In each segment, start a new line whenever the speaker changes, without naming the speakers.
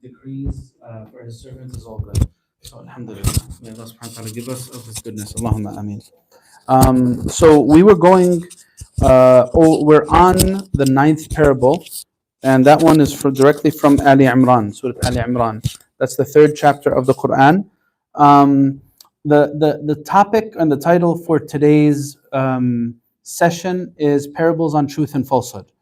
decrees for His servants is all good. So, alhamdulillah. May Allah subhanahu wa ta'ala give us of His goodness. Allahumma ameen. So we were going, we're on the ninth parable, and that one is directly from Ali Imran, Surah Ali Imran. That's the third chapter of the Quran. The topic and the title for today's session is Parables on Truth and Falsehood.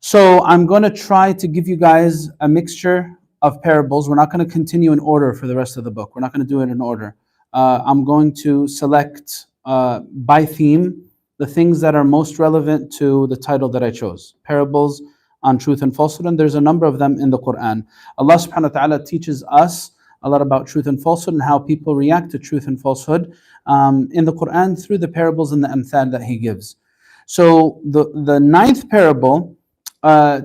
So I'm going to try to give you guys a mixture of parables. We're not going to continue in order for the rest of the book. We're not going to do it in order. I'm going to select by theme the things that are most relevant to the title that I chose, Parables on Truth and Falsehood. And there's a number of them in the Quran. Allah subhanahu wa ta'ala teaches us a lot about truth and falsehood and how people react to truth and falsehood in the Quran through the parables and the amthal that He gives. So the ninth parable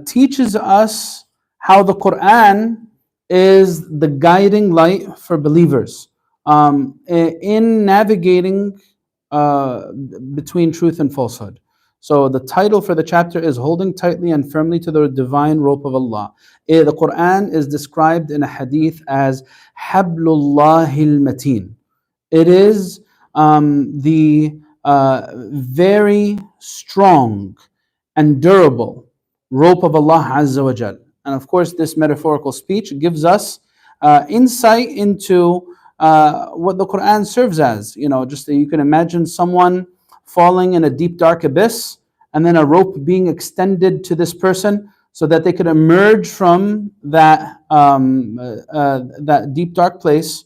teaches us how the Quran is the guiding light for believers in navigating between truth and falsehood. So the title for the chapter is Holding Tightly and Firmly to the Divine Rope of Allah. The Quran is described in a hadith as Hablullahil Mateen. It is the very strong and durable rope of Allah Azza wa Jal. And of course, this metaphorical speech gives us insight into what the Quran serves as. You know, just you can imagine someone falling in a deep, dark abyss, and then a rope being extended to this person so that they could emerge from that that deep, dark place.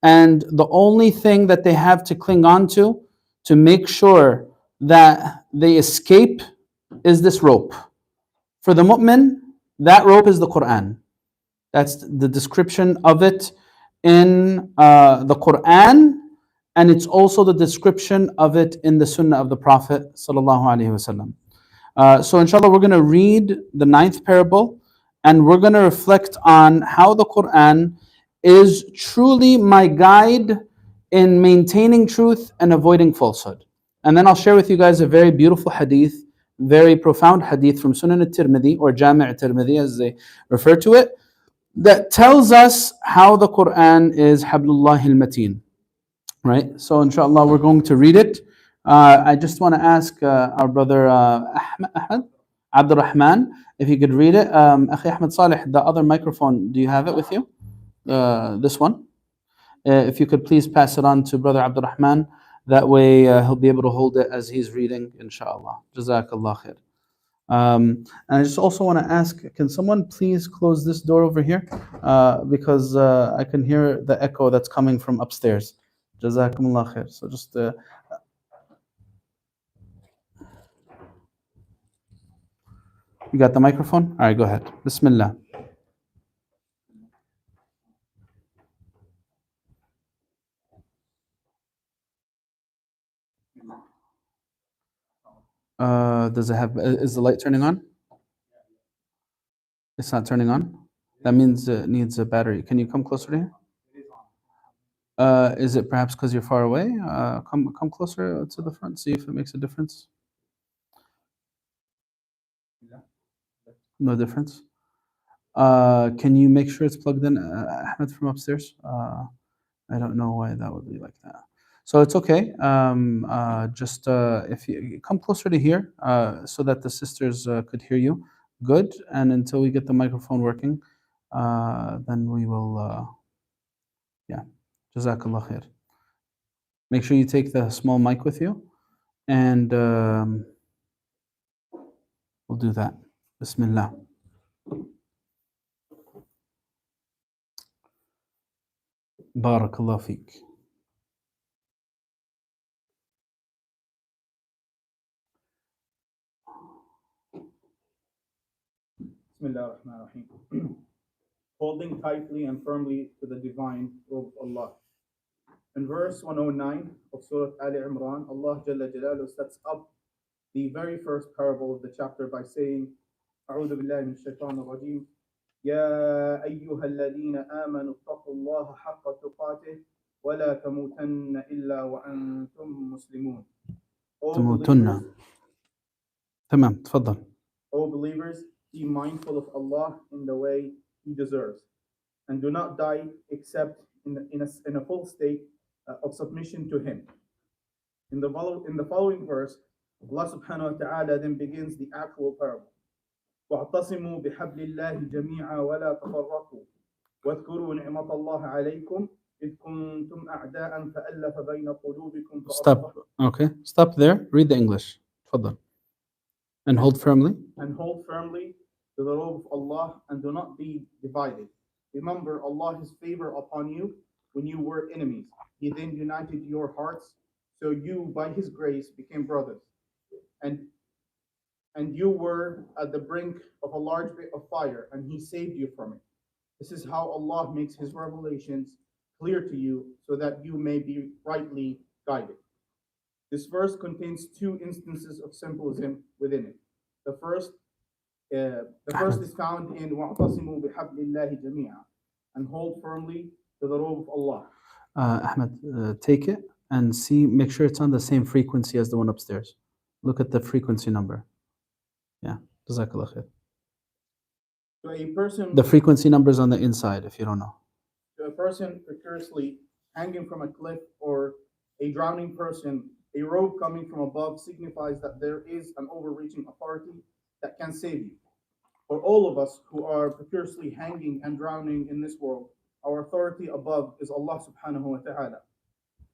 And the only thing that they have to cling on to make sure that they escape is this rope. For the mu'min, that rope is the Quran. That's the description of it in the Quran, and it's also the description of it in the Sunnah of the Prophet sallallahu alaihi wasallam. So inshallah, we're going to read the ninth parable, and we're going to reflect on how the Quran is truly my guide in maintaining truth and avoiding falsehood. And then I'll share with you guys a very beautiful hadith, very profound hadith from Sunan al-Tirmidhi, or Jami' al-Tirmidhi as they refer to it, that tells us how the Quran is Hablullah al-Mateen. Right? So inshallah we're going to read it. I just want to ask our brother Ahmed, Abdul Rahman, if he could read it. Akhi Ahmed Saleh, the other microphone, do you have it with you? This one? If you could please pass it on to brother Abdul Rahman. That way he'll be able to hold it as he's reading, inshallah. Jazakallah khair. And I just also want to ask, can someone please close this door over here? Because I can hear the echo that's coming from upstairs. Jazakumullah khair. So just... you got the microphone? All right, go ahead. Bismillah. Does it have? Is the light turning on? It's not turning on. That means it needs a battery. Can you come closer to here? Is it perhaps because you're far away? Come closer to the front. See if it makes a difference. No difference. Can you make sure it's plugged in, Ahmed, from upstairs? I don't know why that would be like that. So it's okay. Just if you come closer to here, so that the sisters could hear you. Good. And until we get the microphone working, then we will. Yeah. Jazakallah khair. Make sure you take the small mic with you, and we'll do that. Bismillah. Barakallah feek.
Bismillah ar-Rahman ar-Rahim. Holding tightly and firmly to the divine robe of Allah. In verse 109 of Surah Ali Imran, Allah Jalla Jalaluhu sets up the very first parable of the chapter by saying, أعوذ بالله من الشيطان الرجيم يا أيها الذين آمنوا اتقوا الله حق تقاته ولا تموتن إلا وأنتم مسلمون.
تموتن. تمام تفضل.
O believers, be mindful of Allah in the way he deserves, and do not die except in a full state of submission to him. In the following verse, Allah subhanahu wa ta'ala then begins the actual parable. واعتصموا بحبل الله جميعا ولا تفرقوا واذكروا نعمة الله عليكم إذ كنتم أعداء فألف بين قلوبكم
Stop. Okay. Stop there. Read the English. تفضل. And hold firmly.
And hold firmly to the robe of Allah and do not be divided. Remember Allah's favor upon you when you were enemies. He then united your hearts, so you, by His grace, became brothers. And you were at the brink of a large bit of fire, and He saved you from it. This is how Allah makes His revelations clear to you, so that you may be rightly guided. This verse contains two instances of symbolism within it. The first is found in وَاعْتَصِمُوا بِحَبْلِ اللَّهِ جَمِيعًا, and hold firmly to the robe of Allah.
Ahmed, take it and see, make sure it's on the same frequency as the one upstairs. Look at the frequency number. Yeah, Jazakallah khair.
So a person,
The frequency number is on the inside if you don't know.
to a person precariously hanging from a cliff or a drowning person, a rope coming from above signifies that there is an overreaching authority that can save you. For all of us who are precariously hanging and drowning in this world, our authority above is Allah subhanahu wa ta'ala,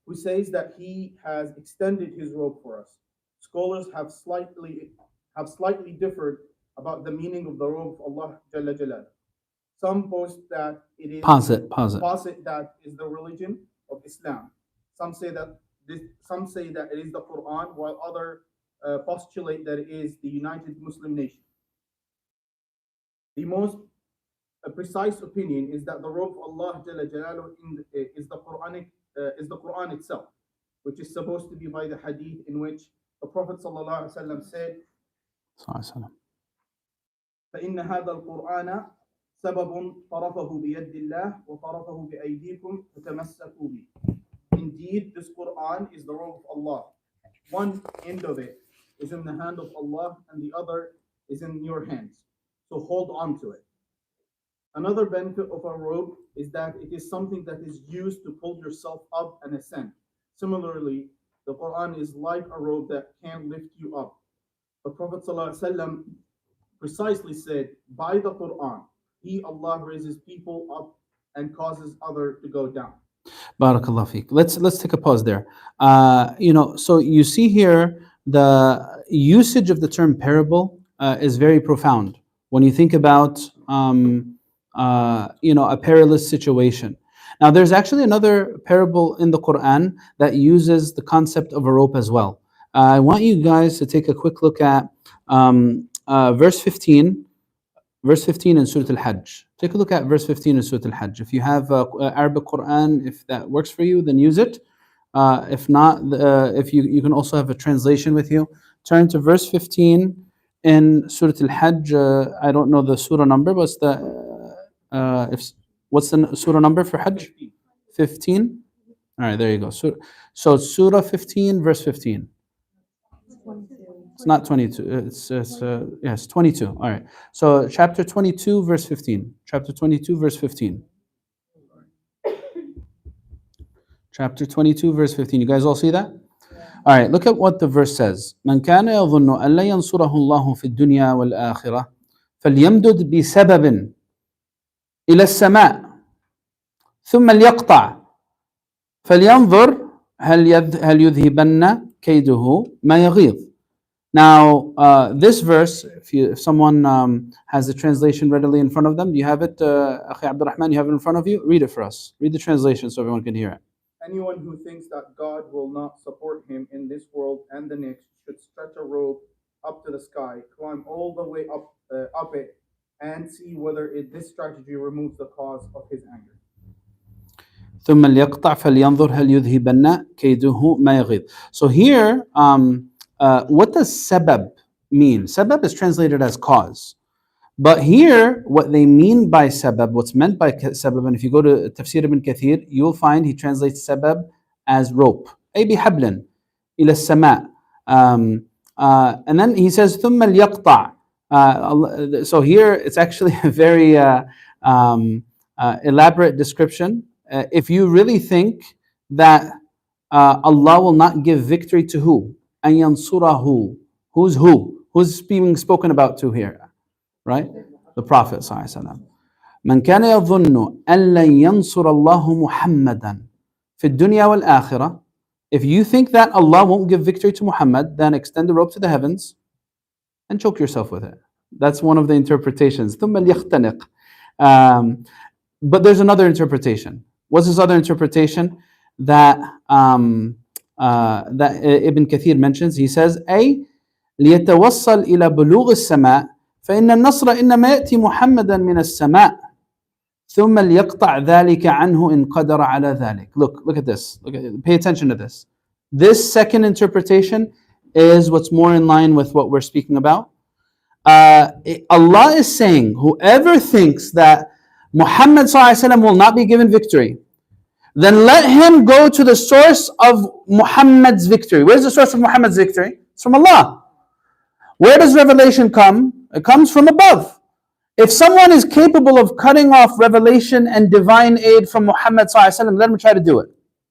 who says that He has extended His rope for us. Scholars have slightly differed about the meaning of the robe of Allah Jalla Jalal. Some posit that it is
Posit.
that is the religion of Islam. Some say that it is the Quran, while others postulate that it is the United Muslim Nation. The most precise opinion is that the robe of Allah Jalla Jalaluhu is the Quran itself, which is supposed to be by the hadith in which the Prophet ﷺ said, فإن هذا القرآن سبب طرفه بيد الله وطرفه بأيديكم فتمسكوا به. Indeed, this Quran is the robe of Allah. One end of it is in the hand of Allah and the other is in your hands. So hold on to it. Another benefit of a robe is that it is something that is used to pull yourself up and ascend. Similarly, the Quran is like a robe that can lift you up. The Prophet ﷺ precisely said, by the Quran, He, Allah, raises people up and causes others to go down.
Barakallah feek. Let's take a pause there. So you see here the usage of the term parable is very profound when you think about a perilous situation. Now, there's actually another parable in the Quran that uses the concept of a rope as well. I want you guys to take a quick look at verse 15 in Surah Al-Hajj. Take a look at verse 15 in Surah Al-Hajj. If you have Arabic Quran, if that works for you, then use it. If not, if you can also have a translation with you. Turn to verse 15 in Surah Al-Hajj. I don't know the surah number, but what's the surah number for Hajj? 15? All right, there you go. So Surah 15, verse 15. It's not 22. It's 22. All right. So chapter 22, verse 15. Chapter 22, verse 15. Chapter 22, verse 15. You guys all see that? All right. Look at what the verse says. من كان يظن أن لا ينصره الله في الدنيا والآخرة فليمدد بسبب إلى السماء ثم ليقطع فلينظر هل يذهبن كيده ما يغيظ. Now, this verse, if someone has the translation readily in front of them, do you have it, Akhi Abdurrahman, you have it in front of you? Read it for us. Read the translation so everyone can hear it.
Anyone who thinks that God will not support him in this world and the next should stretch a rope up to the sky, climb all the way up it, and see whether this strategy removes the cause of his anger.
ثم ليقطع فلينظر هل يذهبن كيده ما يغيظ. So here, what does sabab mean? Sabab is translated as cause. But here, what they mean by sabab, what's meant by sabab, and if you go to Tafsir ibn Kathir, you will find he translates sabab as rope. أي بحبل إلى السماء. And then he says ثم ليقطع. So here, it's actually a very elaborate description. If you really think that Allah will not give victory to who? أَن يَنصُرَهُ. Who's who? Who's being spoken about to here? Right? The Prophet ﷺ. من كان يظن أن لن ينصر الله محمدا في الدنيا والآخرة. If you think that Allah won't give victory to Muhammad, then extend the rope to the heavens and choke yourself with it. That's one of the interpretations. ثم ليختنق. But there's another interpretation. What's this other interpretation that that Ibn Kathir mentions? He says, أي ليتوصل إلى بلوغ السماء فإن النصر إنما يأتي محمدا من السماء ثم ليقطع ذلك عنه إن قدر على ذلك. Look at this. Pay attention to this. This second interpretation is what's more in line with what we're speaking about. Allah is saying, whoever thinks that Muhammad ﷺ will not be given victory, then let him go to the source of Muhammad's victory. Where's the source of Muhammad's victory? It's from Allah. Where does revelation come? It comes from above. If someone is capable of cutting off revelation and divine aid from Muhammad ﷺ, let him try to do it.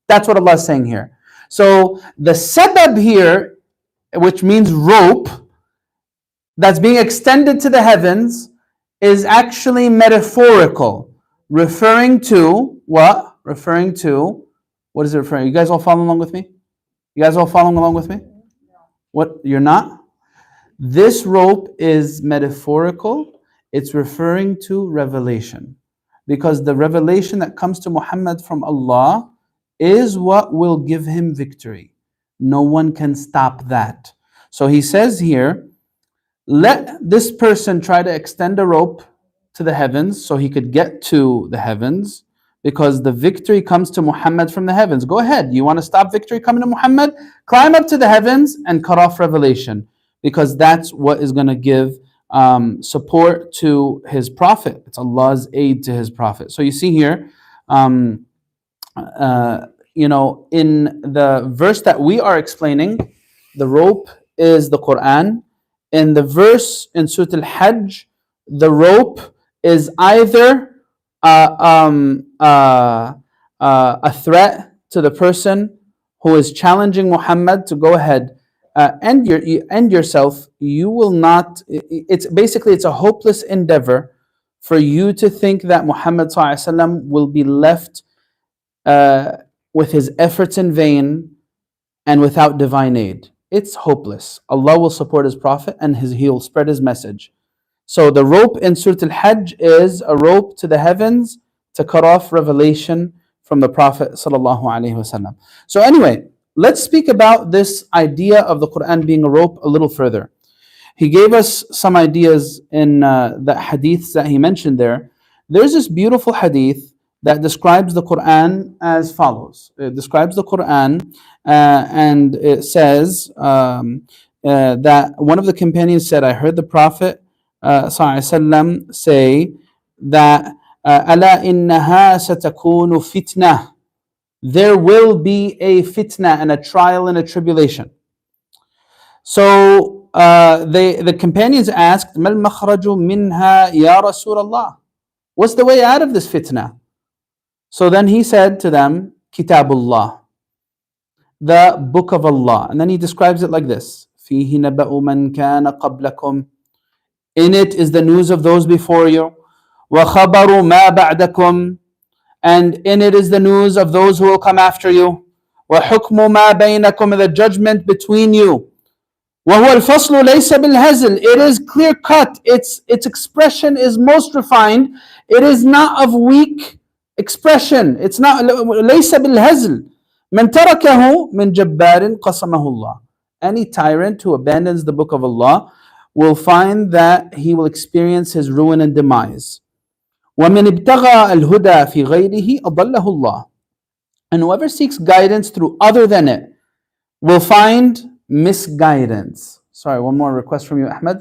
That's what Allah is saying here. So the sabab here, which means rope, that's being extended to the heavens, is actually metaphorical, referring to what? Referring to, what is it referring? You guys all following along with me? You guys all following along with me? What? You're not? This rope is metaphorical. It's referring to revelation. Because the revelation that comes to Muhammad from Allah is what will give him victory. No one can stop that. So he says here, let this person try to extend a rope to the heavens so he could get to the heavens, because the victory comes to Muhammad from the heavens. Go ahead. You want to stop victory coming to Muhammad? Climb up to the heavens and cut off revelation, because that's what is going to give support to his prophet. It's Allah's aid to his prophet. So you see here, in the verse that we are explaining, the rope is the Quran. In the verse in Surah Al-Hajj, the rope is either a threat to the person who is challenging Muhammad to go ahead, end yourself. You will not. It's a hopeless endeavor for you to think that Muhammad ﷺ will be left with his efforts in vain and without divine aid. It's hopeless. Allah will support his prophet and he'll spread his message. So the rope in Surah Al-Hajj is a rope to the heavens to cut off revelation from the Prophet ﷺ. So anyway, let's speak about this idea of the Quran being a rope a little further. He gave us some ideas in the hadiths that he mentioned there. There's this beautiful hadith that describes the Quran as follows. It describes the Quran and it says that one of the companions said, I heard the Prophet ﷺ say that أَلَا إِنَّهَا سَتَكُونُ فِتْنَةً. There will be a fitna and a trial and a tribulation. So the companions asked, مَا الْمَخْرَجُ مِنْهَا يَا رَسُولَ اللَّهِ. What's the way out of this fitna? So then he said to them, Kitabullah, the book of Allah. And then he describes it like this. فِيهِ نَبَأُ مَنْ كَانَ قَبْلَكُمْ. In it is the news of those before you. وَخَبَرُ مَا بَعْدَكُمْ. And in it is the news of those who will come after you. وَحُكْمُ مَا بَيْنَكُمْ. The judgment between you. وَهُوَ الْفَصْلُ لَيْسَ بِالْهَزْلِ. It is clear cut. Its expression is most refined. It is not of weak expression. It's not لَيْسَ بِالْهَزْلِ. مَنْ تَرَكَهُ مِنْ جَبَّارٍ قَسَمَهُ اللَّهِ. Any tyrant who abandons the book of Allah will find that he will experience his ruin and demise. وَمِنْ ابْتَغَى الْهُدَى فِي غَيْرِهِ أَضَلَّهُ اللَّهِ. And whoever seeks guidance through other than it will find misguidance. Sorry, one more request from you, Ahmed.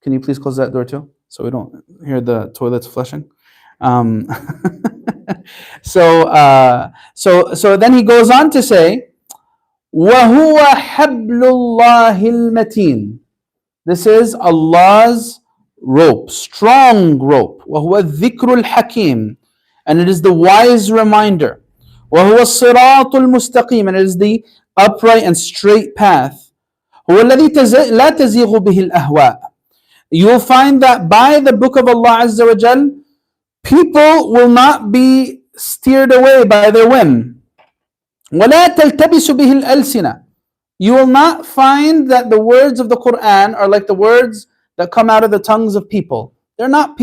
Can you please close that door too, so we don't hear the toilets flushing? So then he goes on to say, وَهُوَ حَبْلُ اللَّهِ الْمَتِينَ. This is Allah's rope, strong rope. وهو الذكر الحكيم, and it is the wise reminder. وهو الصراط المستقيم, and it is the upright and straight path. هو الذي لا تزيغ به الأهواء. You will find that by the book of Allah Azza wa Jal, people will not be steered away by their whim. ولا تلتبس به الألسنة. You will not find that the words of the Quran are like the words that come out of the tongues of people. They're not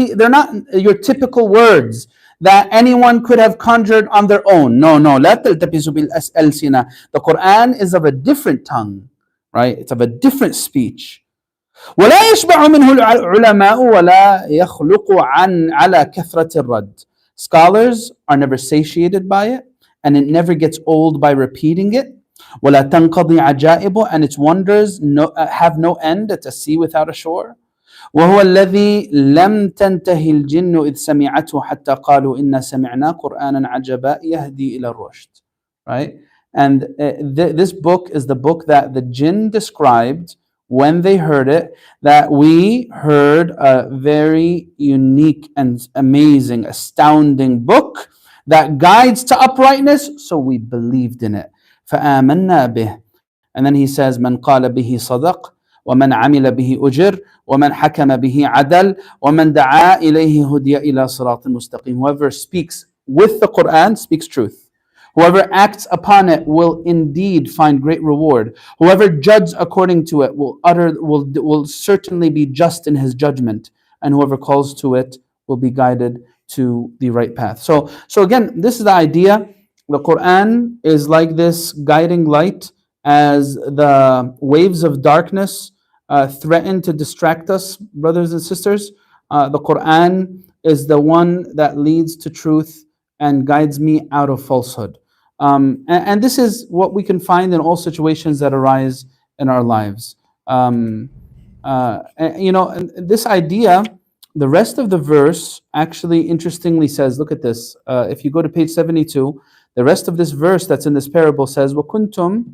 your typical words that anyone could have conjured on their own. No, لا تلتبس بالألسنة. The Quran is of a different tongue, right? It's of a different speech. ولا يشبع منه العلماء ولا يخلق على كثرة الرد. Scholars are never satiated by it, and it never gets old by repeating it. ولا تنقضي عجائبه, and its wonders have no end. It's a sea without a shore. وهو الذي لم تنتهي الجن إذ سمعته حتى قالوا إنا سمعنا قرآنا عجبا يهدي إلى الرشد. Right? And this book is the book that the jinn described when they heard it, that we heard a very unique and amazing, astounding book that guides to uprightness, so we believed in it. فآمنا به. And then he says, من قال به صدق, ومن عمل به أجر, ومن حكم به عدل, ومن دعا إليه هدي إلى صراط مستقيم. Whoever speaks with the Quran speaks truth. Whoever acts upon it will indeed find great reward. Whoever judges according to it will certainly be just in his judgment. And whoever calls to it will be guided to the right path. So again, this is the idea. The Quran is like this guiding light as the waves of darkness threaten to distract us, brothers and sisters. The Quran is the one that leads to truth and guides me out of falsehood. And this is what we can find in all situations that arise in our lives. And this idea, the rest of the verse actually interestingly says, look at this. If you go to page 72, the rest of this verse that's in this parable says, وَكُنْتُمْ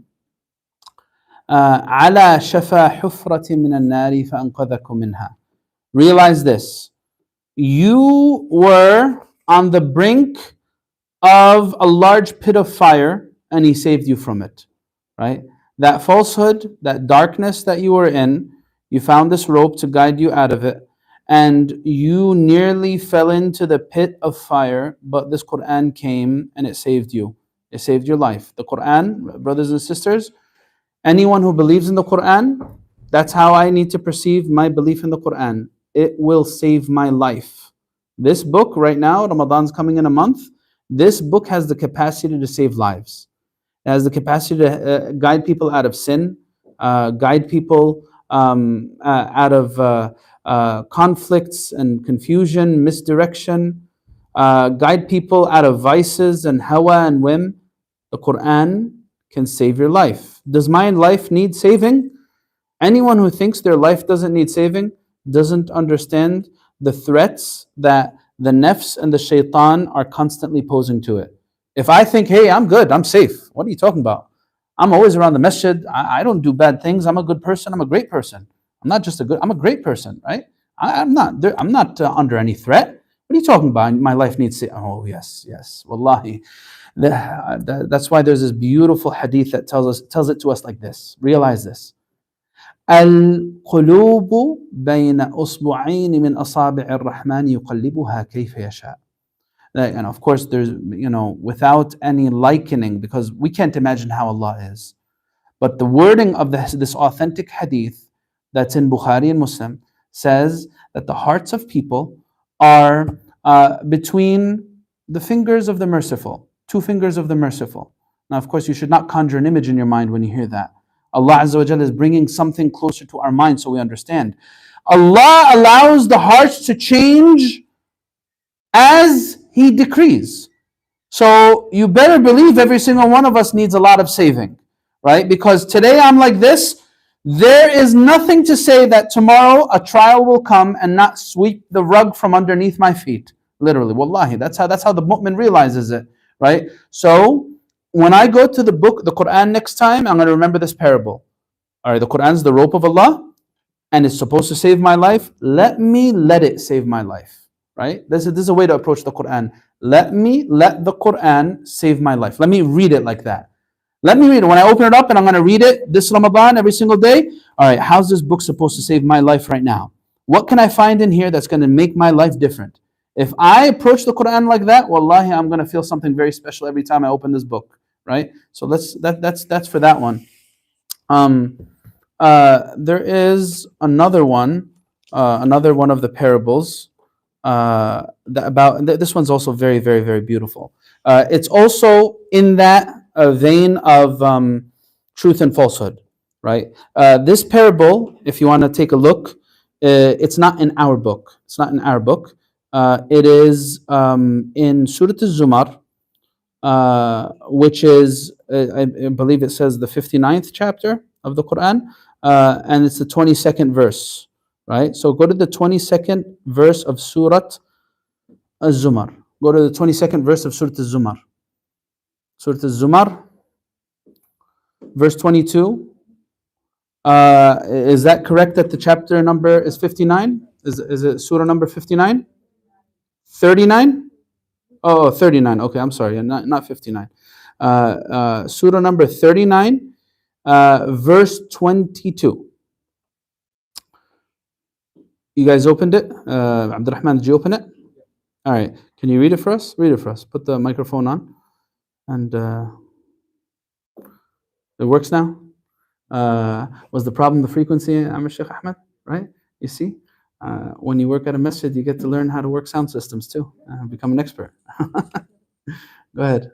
عَلَى شَفَى حُفْرَةٍ مِّنَ النَّارِ فَأَنْقَذَكُم مِّنْهَا. Realize this. You were on the brink of a large pit of fire, and he saved you from it, right? That falsehood, that darkness that you were in, you found this rope to guide you out of it, and you nearly fell into the pit of fire, but this Quran came and it saved you. It saved your life. The Quran, brothers and sisters, anyone who believes in the Quran, that's how I need to perceive my belief in the Quran. It will save my life. This book right now, Ramadan's coming in a month, this book has the capacity to save lives. It has the capacity to guide people out of sin, guide people out of conflicts and confusion, misdirection, guide people out of vices and hawa and whim. The Quran can save your life. Does my life need saving? Anyone who thinks their life doesn't need saving doesn't understand the threats that the nafs and the shaitan are constantly posing to it. If I think, hey, I'm good, I'm safe, what are you talking about? I'm always around the masjid, I don't do bad things, I'm a good person, I'm a great person. I'm a great person, right? I'm not under any threat. What are you talking about? My life needs saving. Oh, yes, wallahi. That's why there's this beautiful hadith that tells it to us like this. Realize this. القلوب بين أصبعين من أصابع الرحمن يقلبها كيف يشاء. And of course, there's, without any likening, because we can't imagine how Allah is. But the wording of this authentic hadith that's in Bukhari and Muslim says that the hearts of people are between the fingers of the merciful, two fingers of the merciful. Now, of course, you should not conjure an image in your mind when you hear that. Allah Azza wa Jalla is bringing something closer to our mind so we understand. Allah allows the hearts to change as He decrees. So you better believe every single one of us needs a lot of saving, right? Because today I'm like this. There is nothing to say that tomorrow a trial will come and not sweep the rug from underneath my feet. Literally, wallahi, that's how the mu'min realizes it, right? So when I go to the book, the Quran next time, I'm going to remember this parable. All right, the Quran's the rope of Allah. and it's supposed to save my life, let me let it save my life. Right? This is a way to approach the Quran. Let the Quran save my life. Let me read it like that. Let me read it. When I open it up and I'm going to read it this Ramadan every single day, all right, how's this book supposed to save my life right now? What can I find in here that's going to make my life different? If I approach the Quran like that, wallahi, I'm going to feel something very special every time I open this book, right? So that's for that one. There is another one of the parables this one's also very, very, very beautiful. It's also in that vein of truth and falsehood, right? This parable, if you want to take a look, it's not in our book. It's not in our book. It is in Surah Al-Zumar, which is, I believe it says the 59th chapter of the Quran, and it's the 22nd verse, right? So go to the 22nd verse of Surah Al-Zumar. Go to the 22nd verse of Surah Al-Zumar. Surah Al-Zumar, verse 22. Is that correct that the chapter number is 59? Is it Surah number 59? 39? Oh, 39. Okay, I'm sorry. Not 59. Surah number 39, verse 22. You guys opened it? Abdurrahman, did you open it? All right. Can you read it for us? Read it for us. Put the microphone on. And it works now? Was the problem the frequency, Amr Sheikh Ahmed? Right? You see? When you work at a masjid, you get to learn how to work sound systems too. Become an expert. Go ahead.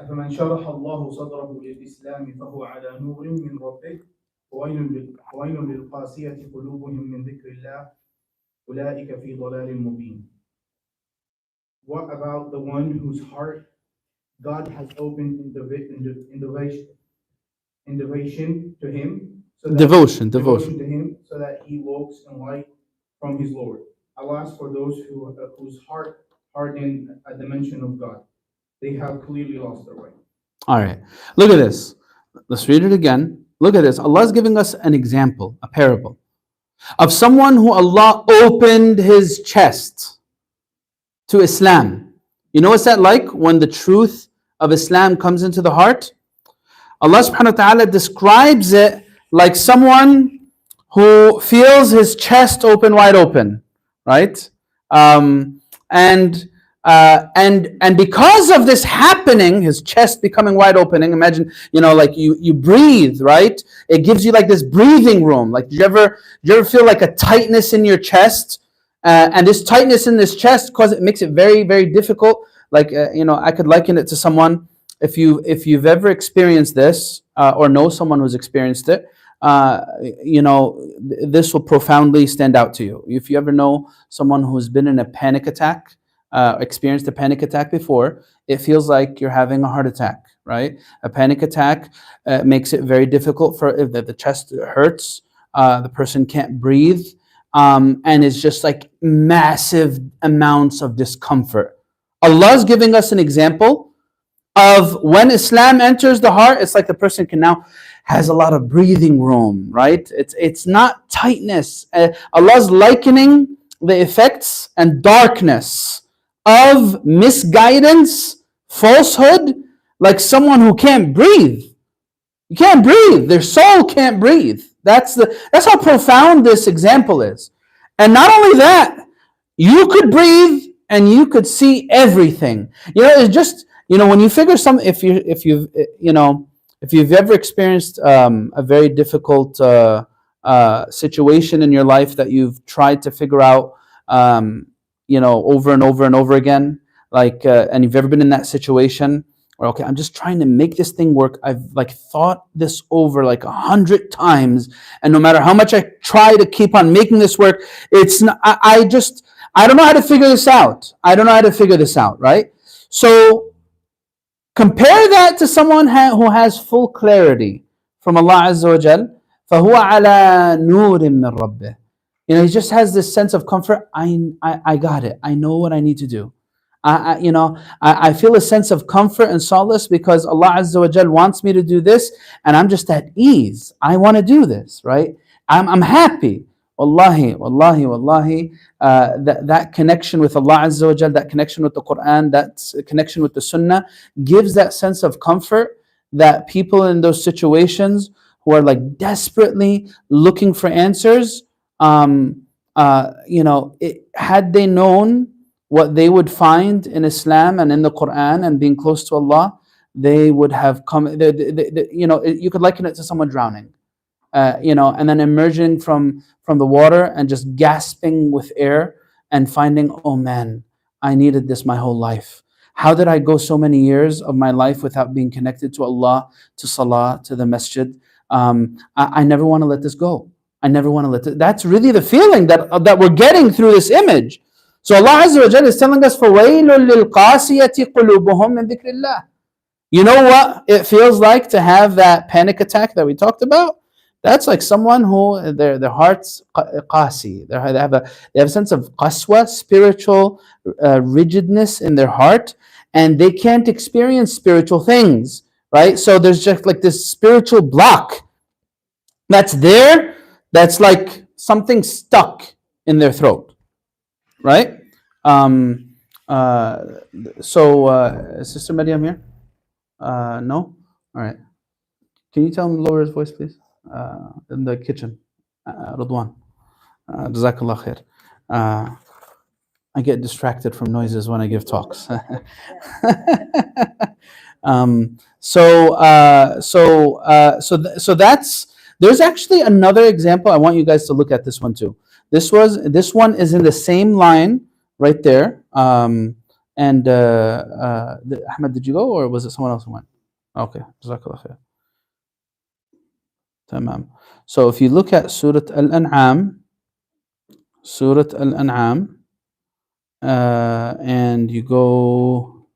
أفمن شرح الله صدره للإسلام فهو على نور من ربه وويل للقاسية قلوبهم من ذكر الله أولئك في ضلال مبين. What about the one whose heart God has opened innovation to him, devotion to him, so that he walks in light from his Lord. Alas for those whose heart hardened at the mention of God. They have clearly lost their way.
All right. Look at this. Let's read it again. Look at this. Allah is giving us an example, a parable, of someone who Allah opened his chest to Islam. You know what's that like when the truth of Islam comes into the heart? Allah subhanahu wa ta'ala describes it like someone who feels his chest open wide open, right? And because of this happening, his chest becoming wide opening, imagine, like you breathe, right? It gives you like this breathing room. Like, do you ever feel like a tightness in your chest? And this tightness in this chest makes it very, very difficult. Like, I could liken it to someone, if you've ever experienced this, or know someone who's experienced it, this will profoundly stand out to you. If you ever know someone who's been in a panic attack, experienced a panic attack before, it feels like you're having a heart attack, right? A panic attack makes it very difficult if the chest hurts, the person can't breathe, and it's just like massive amounts of discomfort. Allah's giving us an example of when Islam enters the heart, it's like the person has a lot of breathing room, right? It's not tightness. Allah's likening the effects and darkness of misguidance, falsehood, like someone who can't breathe. You can't breathe. Their soul can't breathe. That's how profound this example is. And not only that, you could breathe and you could see everything. It's just, when you figure if you've ever experienced a very difficult situation in your life that you've tried to figure out, over and over and over again, like, and you've ever been in that situation where, okay, I'm just trying to make this thing work. I've thought this over 100 times, and no matter how much I try to keep on making this work, it's not. I don't know how to figure this out. Right? So compare that to someone who has full clarity from Allah Azza wa Jal. فَهُوَ عَلَى نُورٍ مِّن رَبِّهِ. He just has this sense of comfort. I got it. I know what I need to do. I feel a sense of comfort and solace because Allah Azza wa Jal wants me to do this, and I'm just at ease. I want to do this, right? I'm happy. Wallahi, wallahi, wallahi. That connection with Allah Azza wa Jal, that connection with the Quran, that connection with the Sunnah gives that sense of comfort that people in those situations who are like desperately looking for answers, had they known what they would find in Islam and in the Quran and being close to Allah, they would have come. You could liken it to someone drowning, and then emerging from the water and just gasping with air and finding, oh man, I needed this my whole life. How did I go so many years of my life without being connected to Allah, to Salah, to the Masjid? I never want to let this go. I never want to let it. That's really the feeling that we're getting through this image. So Allah Azza wa Jalla is telling us, فَوَيْلٌ لِلْقَاسِيَةِ قُلُوبُهُم مِّن ذِكْرِ اللَّهِ. You know what it feels like to have that panic attack that we talked about? That's like someone who their heart's qasi. They have a sense of qaswa, spiritual rigidness in their heart, and they can't experience spiritual things, right? So there's just like this spiritual block that's there, that's like something stuck in their throat, right? Sister Maryam here? No? All right. Can you tell him to lower his voice, please? In the kitchen. Radwan. Jazakallah khair. I get distracted from noises when I give talks. So that's, there's actually another example. I want you guys to look at this one too. This one is in the same line right there. Ahmed, did you go or was it someone else who went? Okay, Jazakallah khair. Tamam. So if you look at Surah Al-An'am, and you go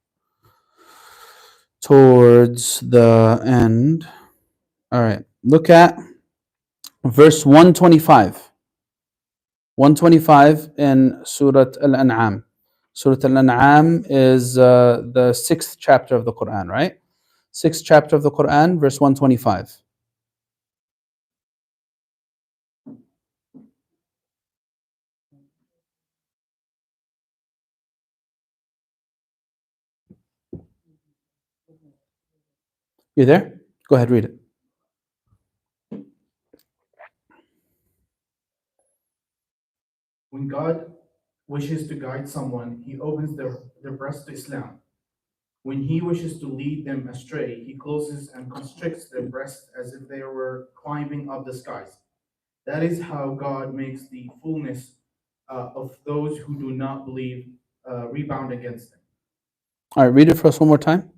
towards the end. All right, look at verse 125. 125 in Surah Al-An'am. Surah Al-An'am is the 6th chapter of the Quran, right? 6th chapter of the Quran, verse 125. You there? Go ahead, read it.
When God wishes to guide someone, He opens their breast to Islam. When He wishes to lead them astray, He closes and constricts their breast as if they were climbing up the skies. That is how God makes the fullness of those who do not believe rebound against them.
All right, read it for us one more time.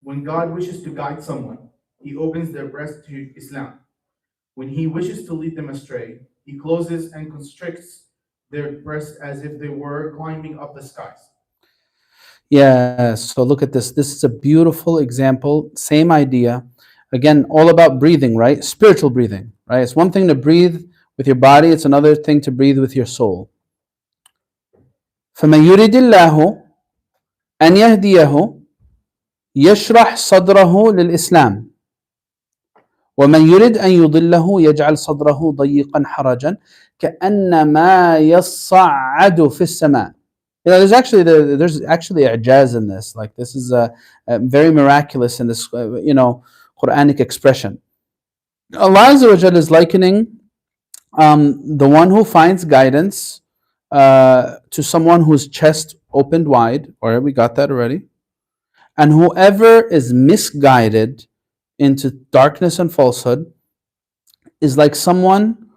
When God wishes to guide someone, He opens their breast to Islam. When He wishes to lead them astray, He closes and constricts their breast as if they were climbing up the skies.
Yeah, so look at this. This is a beautiful example. Same idea. Again, all about breathing, right? Spiritual breathing, right? It's one thing to breathe with your body, it's another thing to breathe with your soul. فَمَن يُرِدِ اللَّهُ أَن يَهْدِيَهُ يشرح صدره للإسلام ومن يرد أن يضله يجعل صدره ضيقا حرجا كأنما يصعد في السماء. There's actually i'jaz in this. Like this is a very miraculous in this Quranic expression. Allah Azza wa Jalla is likening the one who finds guidance to someone whose chest opened wide. All right, we got that already. And whoever is misguided into darkness and falsehood is like someone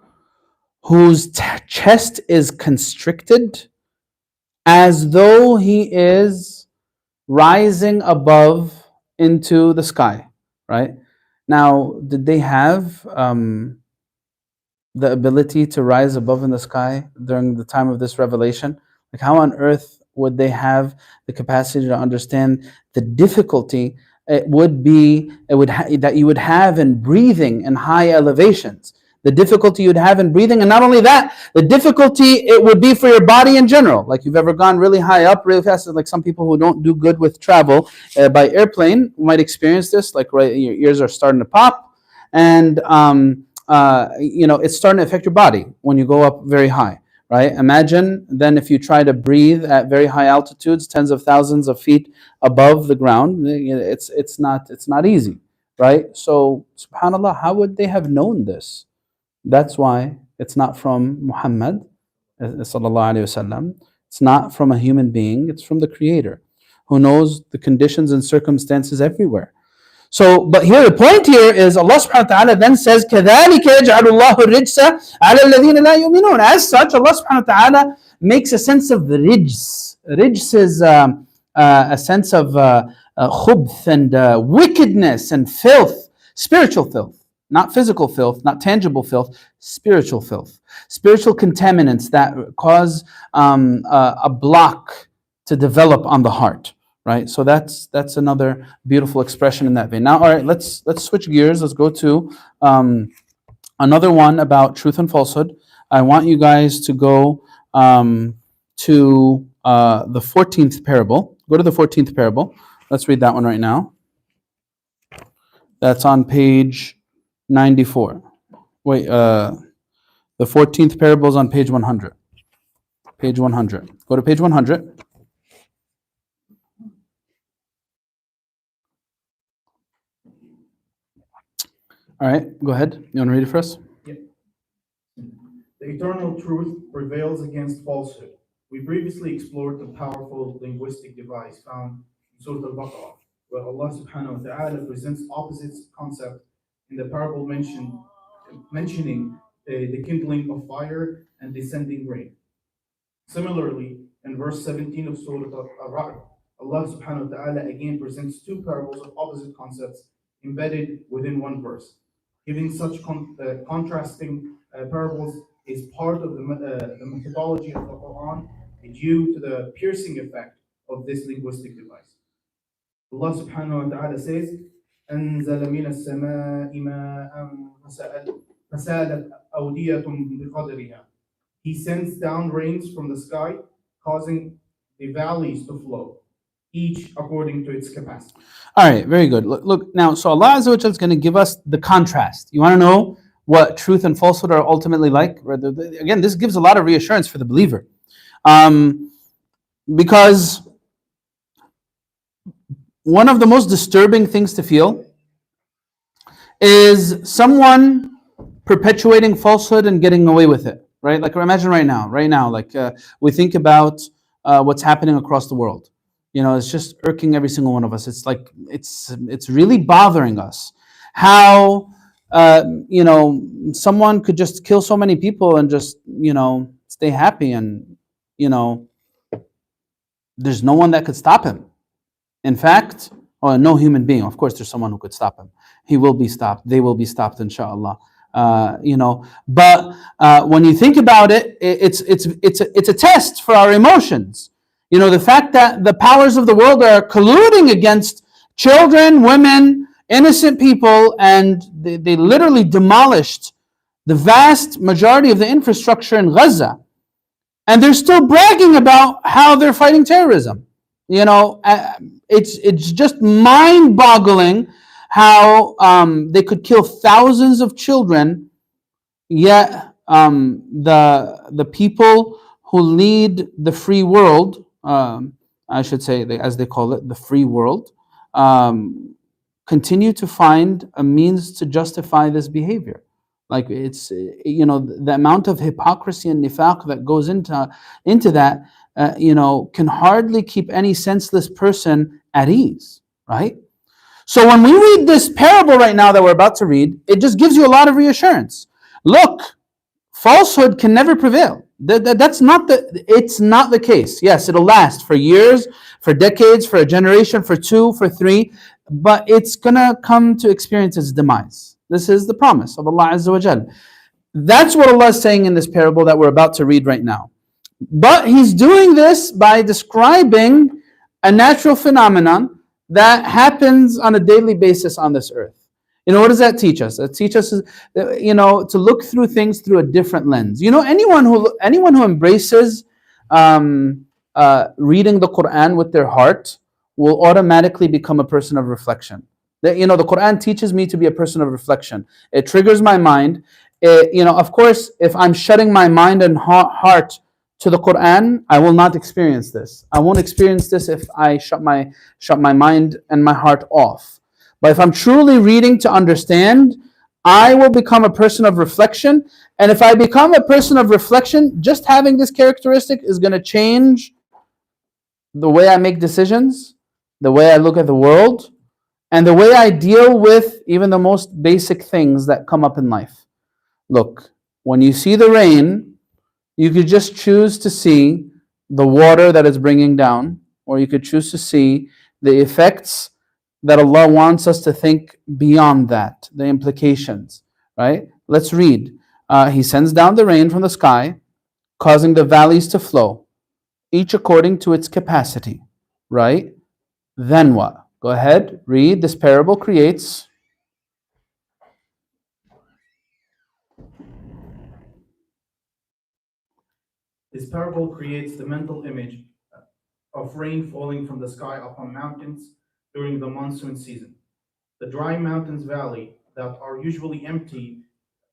whose chest is constricted as though he is rising above into the sky, right? Now, did they have the ability to rise above in the sky during the time of this revelation? Like, how on earth would they have the capacity to understand the difficulty that you would have in breathing in high elevations? the difficulty you'd have in breathing, and not only that, the difficulty it would be for your body in general. Like you've ever gone really high up, really fast, like some people who don't do good with travel by airplane might experience this, like right, your ears are starting to pop, and it's starting to affect your body when you go up very high. Right? Imagine then if you try to breathe at very high altitudes, tens of thousands of feet above the ground, it's not easy, right? So, subhanallah, how would they have known this? That's why it's not from Muhammad, sallallahu alaihi wasallam. It's not from a human being. It's from the Creator, who knows the conditions and circumstances everywhere. So, but here the point here is Allah subhanahu wa ta'ala then says, كَذَلِكَ يَجْعَلُ اللَّهُ الرِّجْسَ عَلَى الَّذِينَ لَا يُؤْمِنُونَ. As such, Allah subhanahu wa ta'ala makes a sense of the rijs. Rijs is a sense of khubth and wickedness and filth, spiritual filth. Not physical filth, not tangible filth, spiritual filth. Spiritual contaminants that cause a block to develop on the heart. Right, so that's another beautiful expression in that vein. Now, all right, let's switch gears. Let's go to another one about truth and falsehood. I want you guys to go to the 14th parable. Go to the 14th parable. Let's read that one right now. That's on page 94. Wait, the 14th parable is on page 100. Page 100. Go to page 100. All right, go ahead. You want to read it for us?
Yep. The eternal truth prevails against falsehood. We previously explored the powerful linguistic device found in Surah Al-Baqarah, where Allah subhanahu wa ta'ala presents opposite concept in the parable mentioning the kindling of fire and descending rain. Similarly, in verse 17 of Surah Al-Ra'd, Allah subhanahu wa ta'ala again presents two parables of opposite concepts embedded within one verse. Giving such contrasting parables is part of the methodology of the Quran due to the piercing effect of this linguistic device. Allah subhanahu wa ta'ala says, أنزل من السماء ماء فسالت أودية بقدرها. He sends down rains from the sky, causing the valleys to flow, each according to its capacity.
All right, very good. Look now, so Allah Azza wa Jalla is going to give us the contrast. You want to know what truth and falsehood are ultimately like? Again, this gives a lot of reassurance for the believer. Because one of the most disturbing things to feel is someone perpetuating falsehood and getting away with it, right? Like imagine right now, like we think about what's happening across the world. You know, it's just irking every single one of us. It's like it's really bothering us how someone could just kill so many people and just stay happy, and there's no one that could stop him. In fact, no human being. Of course, there's someone who could stop him. He will be stopped. They will be stopped, inshallah. But when you think about it, it's a test for our emotions. The fact that the powers of the world are colluding against children, women, innocent people, and they literally demolished the vast majority of the infrastructure in Gaza. And they're still bragging about how they're fighting terrorism. It's just mind-boggling how they could kill thousands of children, yet the people who lead the free world, I should say, as they call it, the free world, continue to find a means to justify this behavior. Like it's, the amount of hypocrisy and nifaq that goes into that, can hardly keep any senseless person at ease, right? So when we read this parable right now that we're about to read, it just gives you a lot of reassurance. Look, falsehood can never prevail. It's not the case. Yes, it'll last for years, for decades, for a generation, for 2, for 3, but it's gonna come to experience its demise. This is the promise of Allah Azza wa Jal. That's what Allah is saying in this parable that we're about to read right now. But He's doing this by describing a natural phenomenon that happens on a daily basis on this earth. What does that teach us? It teaches us, to look through things through a different lens. Anyone who embraces reading the Quran with their heart will automatically become a person of reflection. The Quran teaches me to be a person of reflection. It triggers my mind. Of course, if I'm shutting my mind and heart to the Quran, I will not experience this. I won't experience this if I shut my mind and my heart off. But if I'm truly reading to understand, I will become a person of reflection. And if I become a person of reflection, just having this characteristic is going to change the way I make decisions, the way I look at the world, and the way I deal with even the most basic things that come up in life. Look, when you see the rain, you could just choose to see the water that it's bringing down, or you could choose to see the effects that Allah wants us to think beyond that, the implications, right? Let's read. He sends down the rain from the sky, causing the valleys to flow, each according to its capacity, right? Then what? Go ahead, read. This parable creates.
This parable creates the mental image of rain falling from the sky upon mountains during the monsoon season. The dry mountains valley that are usually empty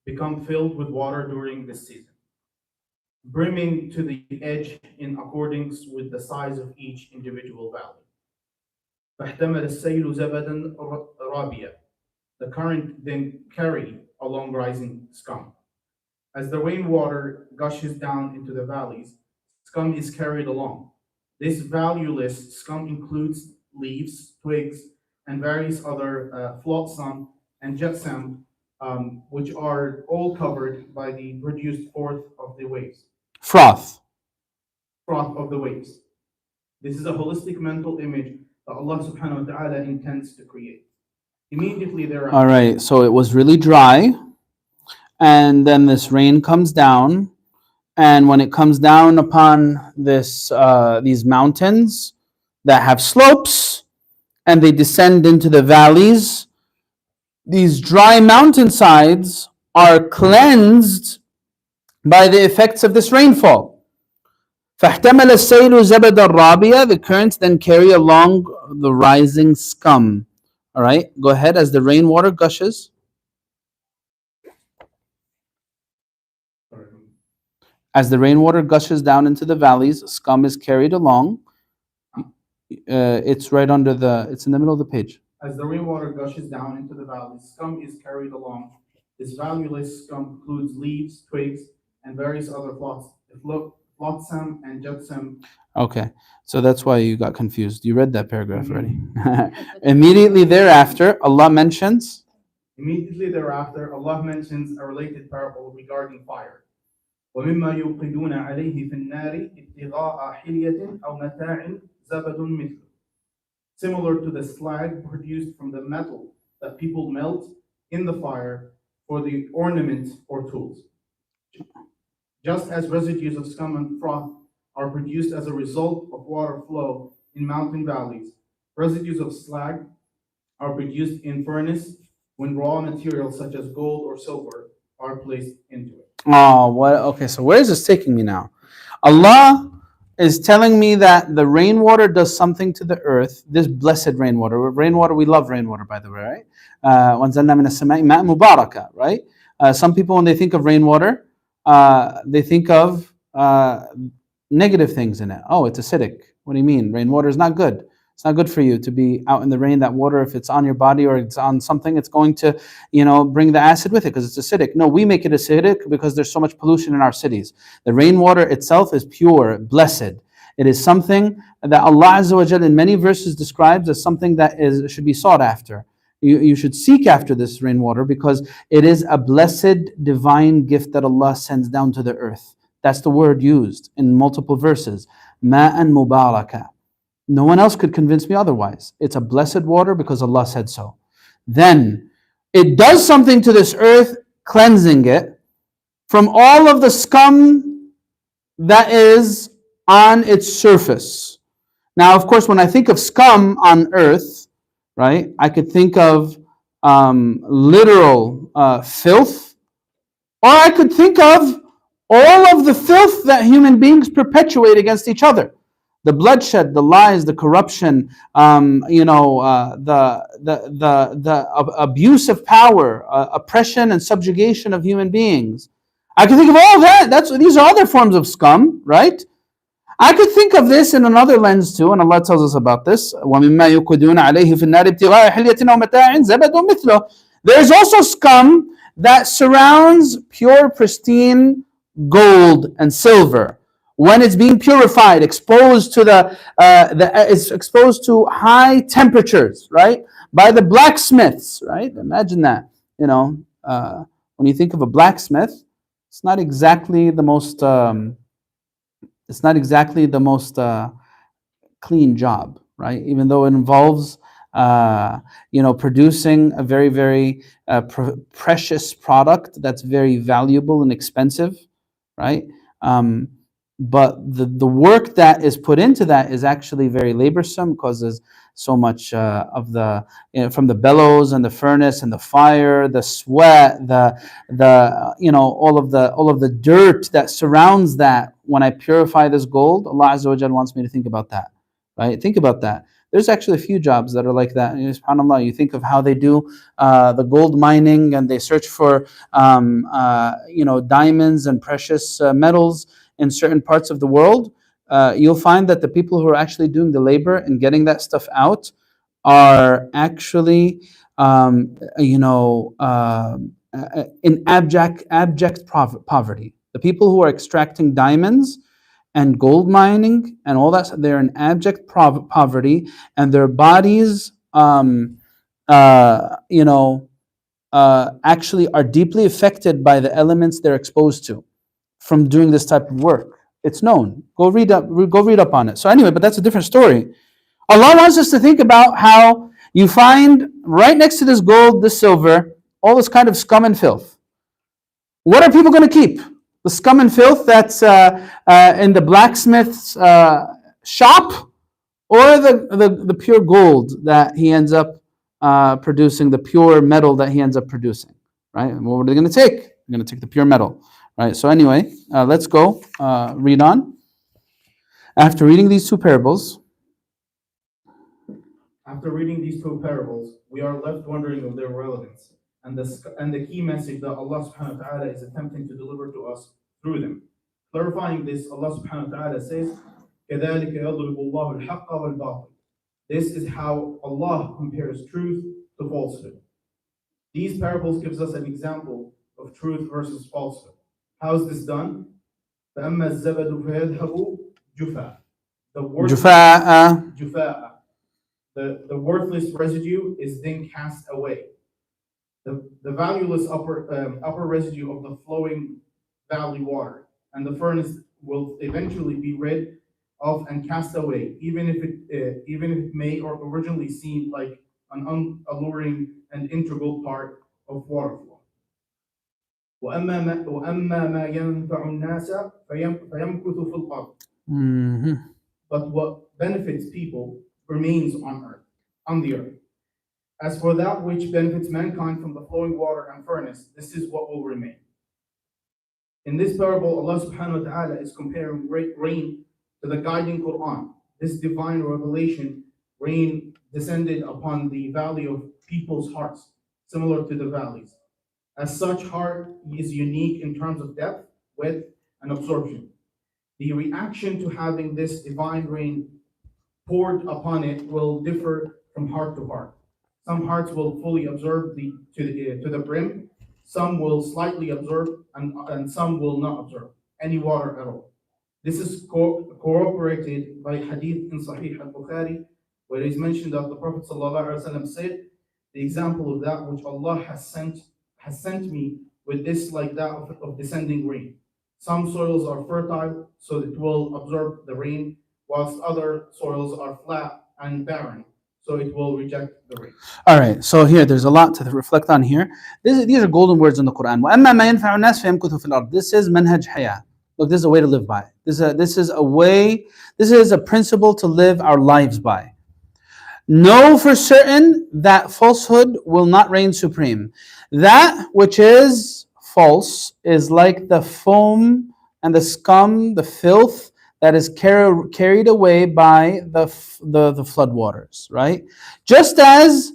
become filled with water during this season, brimming to the edge in accordance with the size of each individual valley. فاحتمل السيل زبدا رابيا. The current then carried along rising scum. As the rainwater gushes down into the valleys, scum is carried along. This valueless scum includes leaves, twigs, and various other flotsam and jetsam, which are all covered by the produced
Froth.
froth of the waves. This is a holistic mental image that Allah subhanahu wa ta'ala intends to create. Immediately thereafter.
All right, so it was really dry, and then this rain comes down, and when it comes down upon these mountains that have slopes, and they descend into the valleys, these dry mountainsides are cleansed by the effects of this rainfall. فاحتمل السيل زبد الرابية. The currents then carry along the rising scum. All right, go ahead. As the rainwater gushes. As the rainwater gushes down into the valleys, scum is carried along. It's right under it's in the middle of the page.
As the rainwater gushes down into the valleys, scum is carried along. This valueless scum includes leaves, twigs, and various other flotsam and jetsam.
Okay, so that's why you got confused. You read that paragraph already. Immediately thereafter, Allah mentions.
Immediately thereafter, Allah mentions a related parable regarding fire. ومما يوقدون عليه في النار ابتغاء حلية أو متاع زبد مثله. Similar to the slag produced from the metal that people melt in the fire for the ornament or tools. Just as residues of scum and froth are produced as a result of water flow in mountain valleys, residues of slag are produced in furnace when raw materials such as gold or silver are placed into it.
Oh, what? Okay, so where is this taking me now? Allah is telling me that the rainwater does something to the earth, this blessed rainwater. Rainwater, we love rainwater, by the way, right? وَأَنزَلْنَا مِنَ السَّمَاءِ مَاءً مُبَارَكًا, right? Some people, when they think of rainwater, they think of negative things in it. Oh, it's acidic. What do you mean? Rainwater is not good. It's not good for you to be out in the rain. That water, if it's on your body or it's on something, it's going to, bring the acid with it because it's acidic. No, we make it acidic because there's so much pollution in our cities. The rainwater itself is pure, blessed. It is something that Allah Azza wa Jal in many verses describes as something that should be sought after. You should seek after this rainwater because it is a blessed divine gift that Allah sends down to the earth. That's the word used in multiple verses. Ma'an mubaraka. No one else could convince me otherwise. It's a blessed water because Allah said so. Then it does something to this earth, cleansing it from all of the scum that is on its surface. Now, of course, when I think of scum on earth, right, I could think of literal filth, or I could think of all of the filth that human beings perpetuate against each other. The bloodshed, the lies, the corruption, the abuse of power, oppression and subjugation of human beings. I can think of all that. These are other forms of scum, right? I could think of this in another lens too, and Allah tells us about this. وَمِمَّا يُقْدُونَ عَلَيْهِ فِي النَّارِ ابْتِغَاءَ حِلْيَةٍ أَوْ مَتَاعٍ زَبَدٌ مِثْلُهُ. There's also scum that surrounds pure, pristine gold and silver. When it's being purified, exposed to it's exposed to high temperatures, right? By the blacksmiths, right? Imagine that. When you think of a blacksmith, it's not exactly the most clean job, right? Even though it involves producing a very, very precious product that's very valuable and expensive, right? But the work that is put into that is actually very laborsome, causes so much of the from the bellows and the furnace and the fire, the sweat, all of the dirt that surrounds that. When I purify this gold, Allah Azza wa Jal wants me to think about that, right? Think about that. There's actually a few jobs that are like that. SubhanAllah, you think of how they do the gold mining, and they search for diamonds and precious metals in certain parts of the world. You'll find that the people who are actually doing the labor and getting that stuff out are actually in abject poverty. The people who are extracting diamonds and gold mining and all that, they're in abject poverty, and their bodies actually are deeply affected by the elements they're exposed to from doing this type of work. It's known. Go read up on it. So anyway, but that's a different story. Allah wants us to think about how you find right next to this gold, this silver, all this kind of scum and filth. What are people going to keep? The scum and filth that's in the blacksmith's shop, or the pure gold that he ends up producing, the pure metal that he ends up producing, right? And what are they going to take? They're going to take the pure metal, right? So anyway, let's go read on. After reading these two parables,
we are left wondering of their relevance and the key message that Allah subhanahu wa ta'ala is attempting to deliver to us through them. Clarifying this, Allah subhanahu wa ta'ala says, كَذَلِكَ يَضْرِبُ اللَّهُ الْحَقَّ وَالْبَاطِلَ. This is how Allah compares truth to falsehood. These parables gives us an example of truth versus falsehood. How is this done? فَأَمَّا الزَّبَدُ فَيَذْهَبُ جُفَاءً. The worthless residue is then cast away. The valueless upper residue of the flowing valley water, and the furnace will eventually be rid of and cast away, even if it may or originally seem like an unalluring and integral part of water flow. وأما ما ينفع الناس فيمكث في الأرض. But what benefits people remains on the earth. As for that which benefits mankind from the flowing water and furnace, this is what will remain. In this parable, Allah subhanahu wa ta'ala is comparing rain to the guiding Quran. This divine revelation, rain descended upon the valley of people's hearts, similar to the valleys. As such, heart is unique in terms of depth, width, and absorption. The reaction to having this divine rain poured upon it will differ from heart to heart. Some hearts will fully absorb to the brim, some will slightly absorb, and some will not absorb any water at all. This is corroborated by hadith in Sahih al-Bukhari, where it is mentioned that the Prophet ﷺ said, the example of that which Allah has sent me with this like that of descending rain. Some soils are fertile, so it will absorb the rain, whilst other soils are flat and barren, so it will reject the rain.
All right, so here there's a lot to reflect on here. These are golden words in the Quran. وَأَمَّا مَا يَنْفَعُ النَّاسِ فَيَمْكُثُ فِي الْأَرْضِ. This is manhaj haya. Look, this is a way to live by. This is a principle to live our lives by. Know for certain that falsehood will not reign supreme. That which is false is like the foam and the scum, the filth that is carried away by the flood waters, right? Just as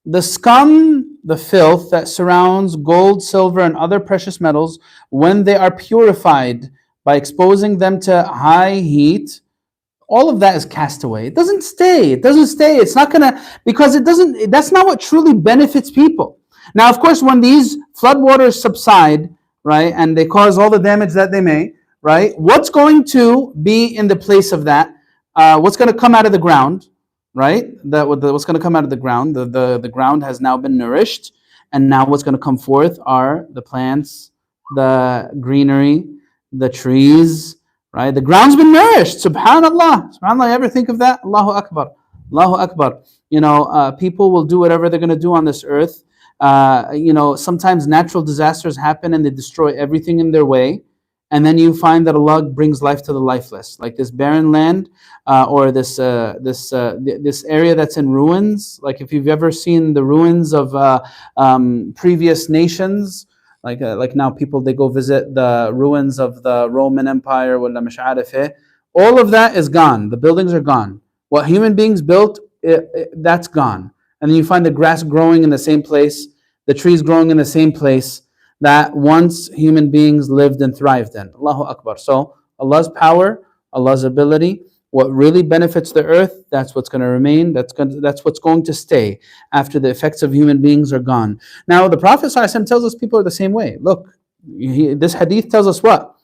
the scum, the filth that surrounds gold, silver, and other precious metals, when they are purified by exposing them to high heat, all of that is cast away. It doesn't stay. It doesn't stay. It's not gonna, because it doesn't, that's not what truly benefits people. Now, of course, when these floodwaters subside, right, and they cause all the damage that they may, right, what's going to be in the place of that? What's going to come out of the ground, right? What's going to come out of the ground? The ground has now been nourished, and now what's going to come forth are the plants, the greenery, the trees, right? The ground's been nourished. Subhanallah. Subhanallah. You ever think of that? Allahu Akbar. Allahu Akbar. People will do whatever they're going to do on this earth. Sometimes natural disasters happen and they destroy everything in their way. And then you find that Allah brings life to the lifeless, like this barren land, or this area that's in ruins. Like if you've ever seen the ruins of previous nations, like now people, they go visit the ruins of the Roman Empire, ولا مش عارف إيه. All of that is gone. The buildings are gone. What human beings built, that's gone. And then you find the grass growing in the same place, the trees growing in the same place that once human beings lived and thrived in. Allahu Akbar. So Allah's power, Allah's ability, what really benefits the earth, that's what's going to remain, that's what's going to stay after the effects of human beings are gone. Now, the Prophet ﷺ tells us people are the same way. Look, this hadith tells us what?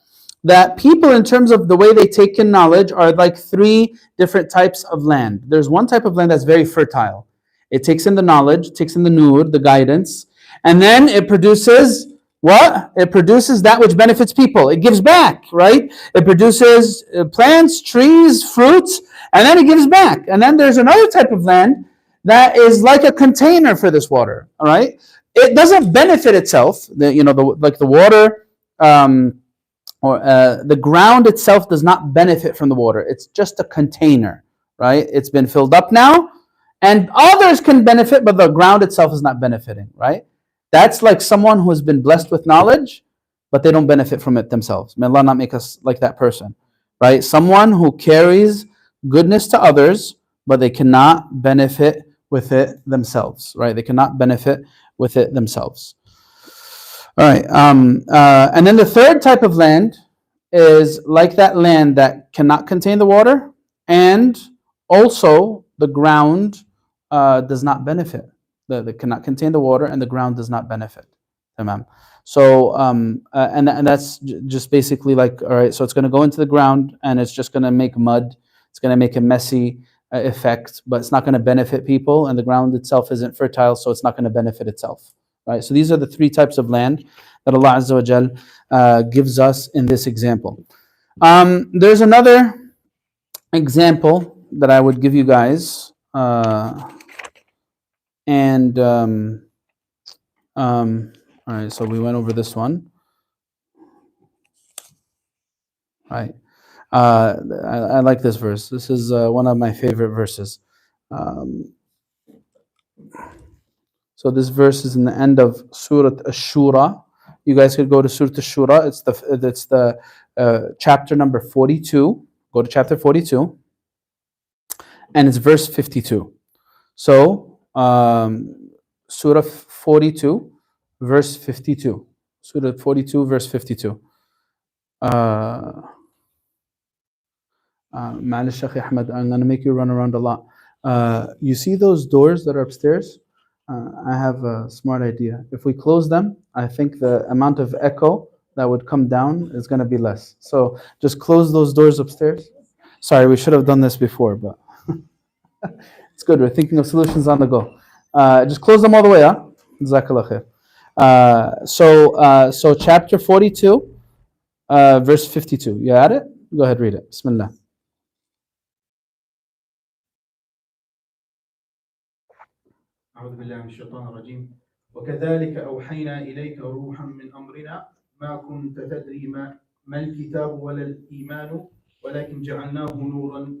That people, in terms of the way they take in knowledge, are like three different types of land. There's one type of land that's very fertile. It takes in the knowledge, takes in the nur, the guidance, and then it produces what? It produces that which benefits people. It gives back, right? It produces plants, trees, fruits, and then it gives back. And then there's another type of land that is like a container for this water, all right? It doesn't benefit itself. Like the water, the ground itself does not benefit from the water. It's just a container, right? It's been filled up now, and others can benefit, but the ground itself is not benefiting, right? That's like someone who has been blessed with knowledge, but they don't benefit from it themselves. May Allah not make us like that person, right? Someone who carries goodness to others, but they cannot benefit with it themselves, right? They cannot benefit with it themselves. All right. And then the third type of land is like that land that cannot contain the water, and also the ground does not benefit. That cannot contain the water, and the ground does not benefit. Tamam. So, and that's just basically like, all right, so it's going to go into the ground, and it's just going to make mud. It's going to make a messy effect, but it's not going to benefit people, and the ground itself isn't fertile, so it's not going to benefit itself. Right? So these are the three types of land that Allah Azza wa Jal gives us in this example. There's another example that I would give you guys. All right, so we went over this one. All right. I like this verse. This is one of my favorite verses. So this verse is in the end of Surah Ash-Shura. You guys could go to Surah Ash-Shura. It's the chapter number 42. Go to chapter 42, and it's verse 52. So Surah 42, verse 52. Surah 42, verse 52. Ma'alish Shaykh Ahmed, I'm going to make you run around a lot. You see those doors that are upstairs? I have a smart idea. If we close them, I think the amount of echo that would come down is going to be less. So just close those doors upstairs. Sorry, we should have done this before, but it's good. We're thinking of solutions on the go. Just close them all the way, huh? Jazakallah khair. So chapter 42, verse 52. You had it? Go ahead, read it. Bismillah.
أعوذ بالله من الشيطان الرجيم وكذلك أوحينا إليك روحا من أمرنا ما كنت تدري ما الكتاب ولا الإيمان ولكن جعلناه نورا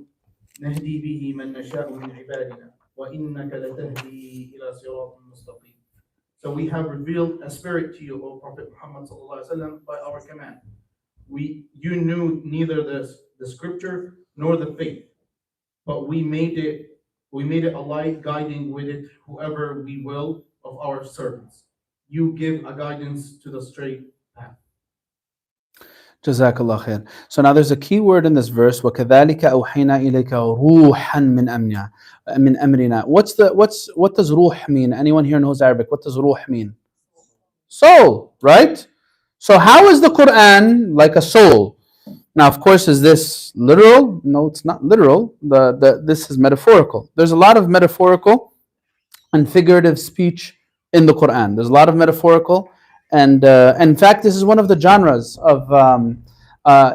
نهدي به من نشاء من عبادنا
وَإِنَّكَ لَتَهْدِي إِلَى صِرَاطٍ مُسْتَقِيمٍ. So we have revealed a spirit to you, O Prophet Muhammad ﷺ, by our command. You knew neither the scripture nor the faith, but we made it a light, guiding with it whoever we will of our servants. You give a guidance to the straight path.
Jazakallah khair. So now there's a key word in this verse. وَكَذَلِكَ أَوْحَيْنَا إِلَيْكَ رُوحًا مِنْ أَمْرِنَا. What does ruh mean? Anyone here knows Arabic? What does ruh mean? Soul, right? So how is the Quran like a soul? Now, of course, is this literal? No, it's not literal. This is metaphorical. There's a lot of metaphorical and figurative speech in the Quran. There's a lot of metaphorical, and in fact, this is one of the genres of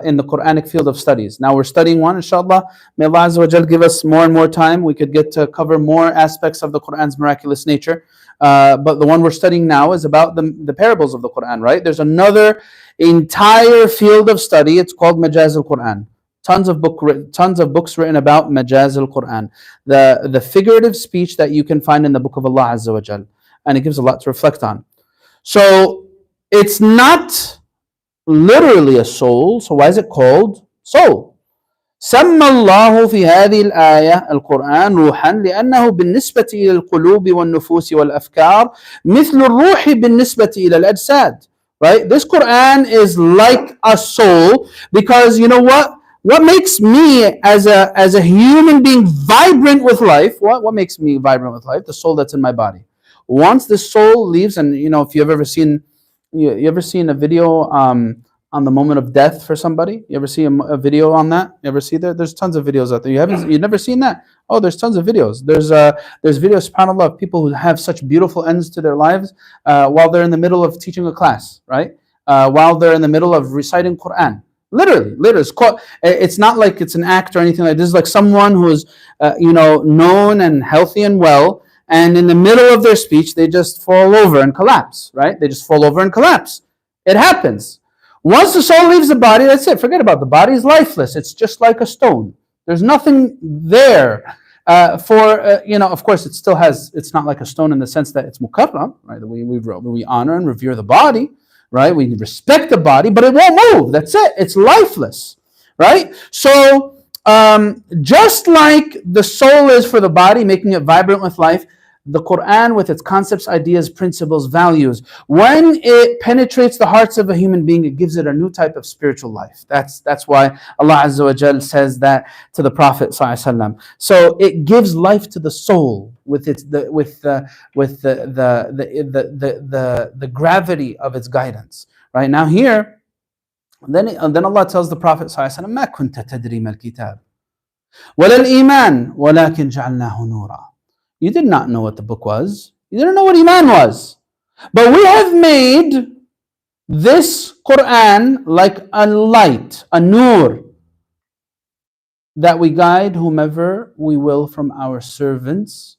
in the Quranic field of studies. Now we're studying one, inshallah. May Allah Azza wa Jal give us more and more time. We could get to cover more aspects of the Quran's miraculous nature. But the one we're studying now is about the parables of the Quran, right? There's another entire field of study. It's called Majaz al-Quran. Tons of books written about Majaz al-Quran, the figurative speech that you can find in the book of Allah Azza wa Jal, and it gives a lot to reflect on. So it's not literally a soul. So why is it called soul? سمى الله في هذه الآية القرآن روحا لأنه بالنسبة إلى القلوب والنفوس والأفكار مثل الروح بالنسبة إلى الأجساد. Right? This Quran is like a soul because you know what? What makes me as a human being vibrant with life? What makes me vibrant with life? The soul that's in my body. Once the soul leaves, and you know, if you've ever seen, you ever seen a video on the moment of death for somebody? You ever see a video on that? You ever see that? There's tons of videos out there. You've never seen that? Oh, there's tons of videos. There's videos, subhanAllah, of people who have such beautiful ends to their lives while they're in the middle of teaching a class, right? While they're in the middle of reciting Quran. Literally. It's not like it's an act or anything like this. It's like someone who's known and healthy and well, and in the middle of their speech, they just fall over and collapse, right? They just fall over and collapse. It happens. Once the soul leaves the body, that's it. Forget about it. The body is lifeless. It's just like a stone. There's nothing there. Of course, it's not like a stone in the sense that it's mukarram, right? We honor and revere the body, right? We respect the body, but it won't move. That's it. It's lifeless, right? So, just like the soul is for the body, making it vibrant with life, the Quran with its concepts, ideas, principles, values, when it penetrates the hearts of a human being, it gives it a new type of spiritual life. That's why Allah Azza wa Jal says that to the Prophet ﷺ. So it gives life to the soul with the gravity of its guidance. Right now here, then Allah tells the Prophet ﷺ, "ما كنت تدري ما الكتاب ولا الإيمان ولكن جعلناه نورا." You did not know what the book was. You didn't know what Iman was. But we have made this Quran like a light, a nur, that we guide whomever we will from our servants.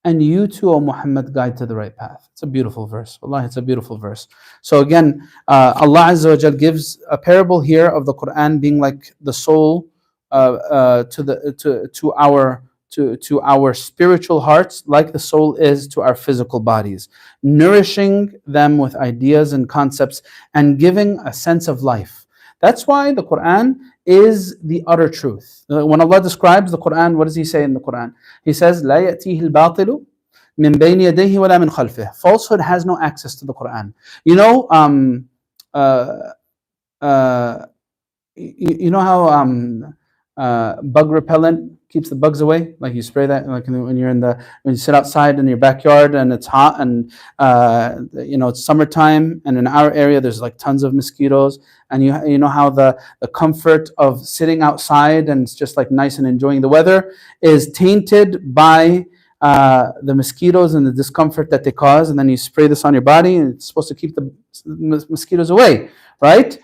And you too, O Muhammad, guide to the right path. It's a beautiful verse. Wallahi, it's a beautiful verse. So again, Allah Azza wa Jal gives a parable here of the Quran being like the soul to our spiritual hearts, like the soul is to our physical bodies, nourishing them with ideas and concepts and giving a sense of life. That's why the Quran is the utter truth. When Allah describes the Quran, what does He say in the Quran? He says, لا يأتيه الباطل من بين يديه ولا من خلفه. Falsehood has no access to the Quran. You know how bug repellent keeps the bugs away, like you spray that, like when you sit outside in your backyard and it's hot and it's summertime, and in our area there's like tons of mosquitoes, and you know how the comfort of sitting outside and it's just like nice and enjoying the weather is tainted by the mosquitoes and the discomfort that they cause, and then you spray this on your body and it's supposed to keep the mosquitoes away, right?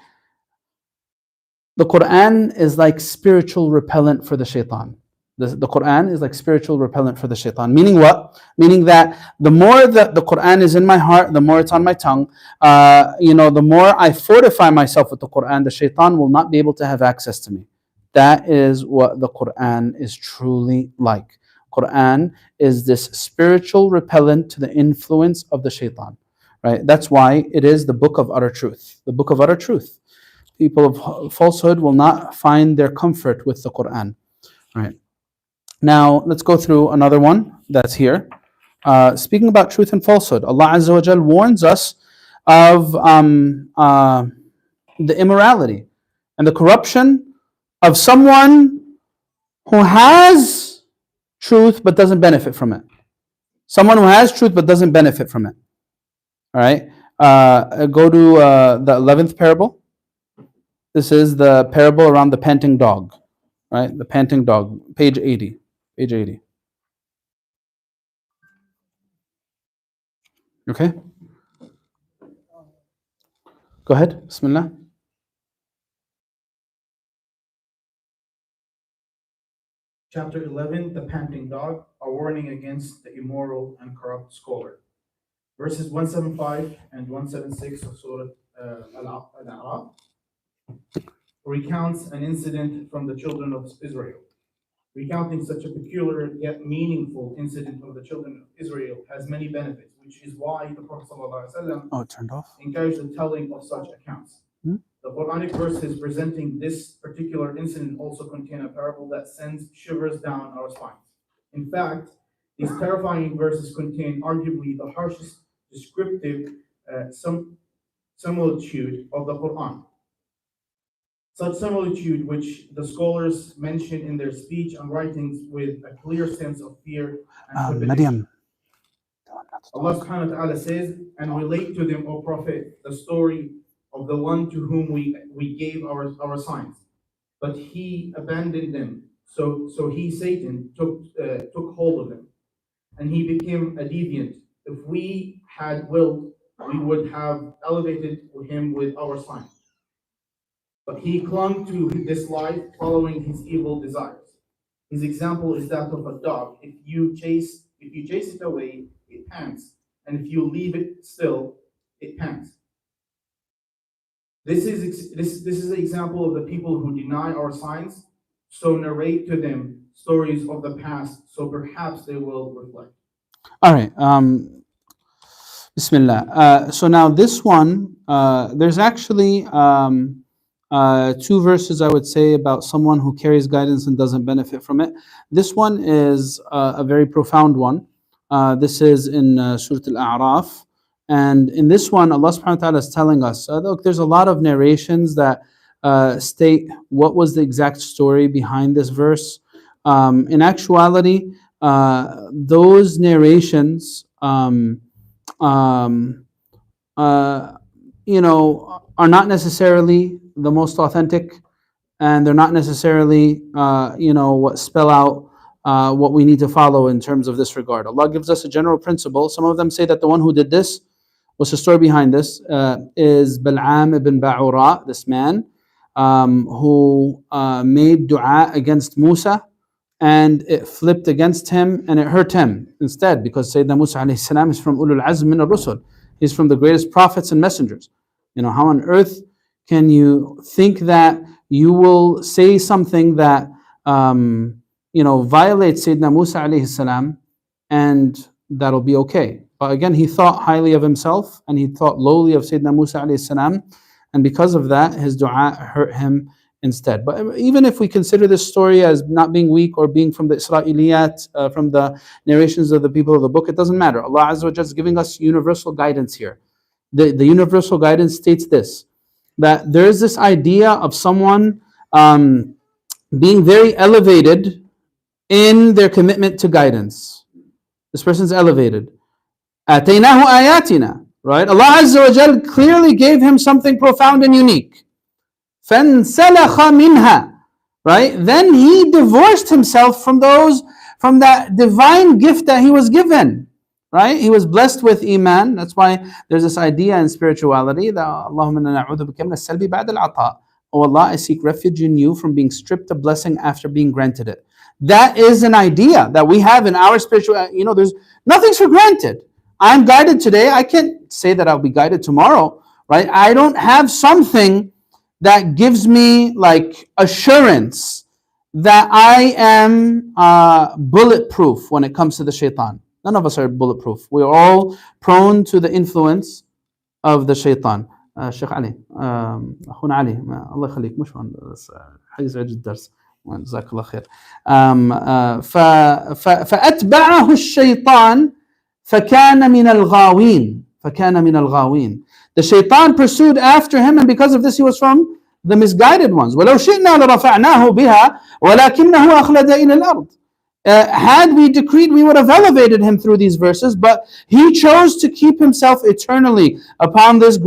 The Quran is like spiritual repellent for the shaitan. The Quran is like spiritual repellent for the shaitan. Meaning what? Meaning that the more that the Quran is in my heart, the more it's on my tongue, the more I fortify myself with the Quran, the shaitan will not be able to have access to me. That is what the Quran is truly like. Quran is this spiritual repellent to the influence of the shaitan. Right? That's why it is the book of utter truth. The book of utter truth. People of falsehood will not find their comfort with the Quran. Right? Now let's go through another one that's here. Speaking about truth and falsehood, Allah Azza wa Jal warns us of the immorality and the corruption of someone who has truth but doesn't benefit from it. Someone who has truth but doesn't benefit from it. All right. Go to the 11th parable. This is the parable around the panting dog. Right? The panting dog. Page 80. Page 80. Okay. Go ahead. Bismillah.
Chapter 11, the panting dog, a warning against the immoral and corrupt scholar. Verses 175 and 176 of Surah Al-A'raf recounts an incident from the children of Israel. Recounting such a peculiar yet meaningful incident of the children of Israel has many benefits, which is why the Prophet ﷺ
It turned off.
encouraged the telling of such accounts. The Quranic verses presenting this particular incident also contain a parable that sends shivers down our spines. In fact, these terrifying verses contain arguably the harshest descriptive similitude of the Quran. Such similitude which the scholars mention in their speech and writings with a clear sense of fear and trepidation.
Maryam.
Allah subhanahu wa ta'ala says, and relate to them, O Prophet, the story of the one to whom we gave our signs. But he abandoned them. So he, Satan, took hold of them. And he became a deviant. If we had willed, we would have elevated him with our signs. But he clung to this life, following his evil desires. His example is that of a dog. If you chase it away, it pants. And if you leave it still, it pants. This is an example of the people who deny our signs, so narrate to them stories of the past, so perhaps they will reflect.
All right. Bismillah. So now this one, there's actually two verses I would say about someone who carries guidance and doesn't benefit from it. This one is a very profound one. This is in Surah Al-A'raf. And in this one, Allah subhanahu wa ta'ala is telling us, look, there's a lot of narrations that state what was the exact story behind this verse. In actuality, those narrations, are not necessarily the most authentic, and they're not necessarily, what spell out what we need to follow in terms of this regard. Allah gives us a general principle. Some of them say that the one who did this, what's the story behind this, is Bal'am ibn Ba'ura, this man who made dua against Musa, and it flipped against him and it hurt him instead, because Sayyidina Musa alayhi salam is from Ulul Azm min ar-Rusul. He's from the greatest prophets and messengers. How on earth can you think that you will say something that violates Sayyidina Musa alayhi salam and that'll be okay? But again, he thought highly of himself and he thought lowly of Sayyidina Musa alayhi salam, and because of that, his dua hurt him instead. But even if we consider this story as not being weak or being from the Israeliyat, from the narrations of the people of the book, it doesn't matter. Allah Azza wa Jalla is giving us universal guidance here. The universal guidance states this, that there is this idea of someone being very elevated in their commitment to guidance. This person's elevated. Ataynahu ayatina, right? Allah Azza wa Jal clearly gave him something profound and unique. فَانْسَلَخَ مِنْهَا, right? Then he divorced himself from that divine gift that he was given, right? He was blessed with iman. That's why there's this idea in spirituality that Allahumma inna na'udhu bika min as-salbi ba'da al-'ata. Oh Allah, I seek refuge in you from being stripped of blessing after being granted it. That is an idea that we have in our spiritual, there's nothing's for granted. I'm guided today. I can't say that I'll be guided tomorrow, right? I don't have something that gives me like assurance that I am bulletproof when it comes to the shaitan. None of us are bulletproof. We're all prone to the influence of the shaitan. شيخ علي أخونا علي الله يخليك مش هون بس حيزعج الدرس جزاك الله خير فأتبعه الشيطان فكان من الغاوين فكان من الغاوين. The shaitan pursued after him, and because of this he was from the misguided ones. ولو شئنا لرفعناه بها ولكنه أخلد إلى الأرض. Had we decreed, we would have elevated him through these verses, but he chose to keep himself eternally upon this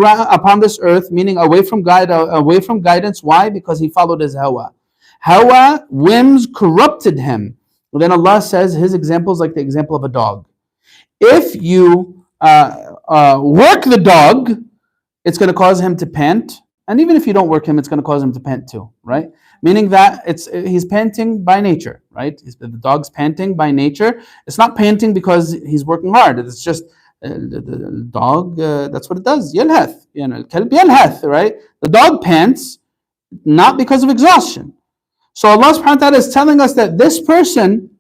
earth, meaning away from guidance. Why? Because he followed his hawa. Hawa, whims corrupted him. Well, then Allah says his example is like the example of a dog. If you work the dog, it's going to cause him to pant. And even if you don't work him, it's going to cause him to pant too, right? Meaning that he's panting by nature, right? The dog's panting by nature. It's not panting because he's working hard. It's just the dog, that's what it does. يلهث, الكلب يلهث, right? The dog pants not because of exhaustion. So Allah subhanahu wa ta'ala is telling us that this person,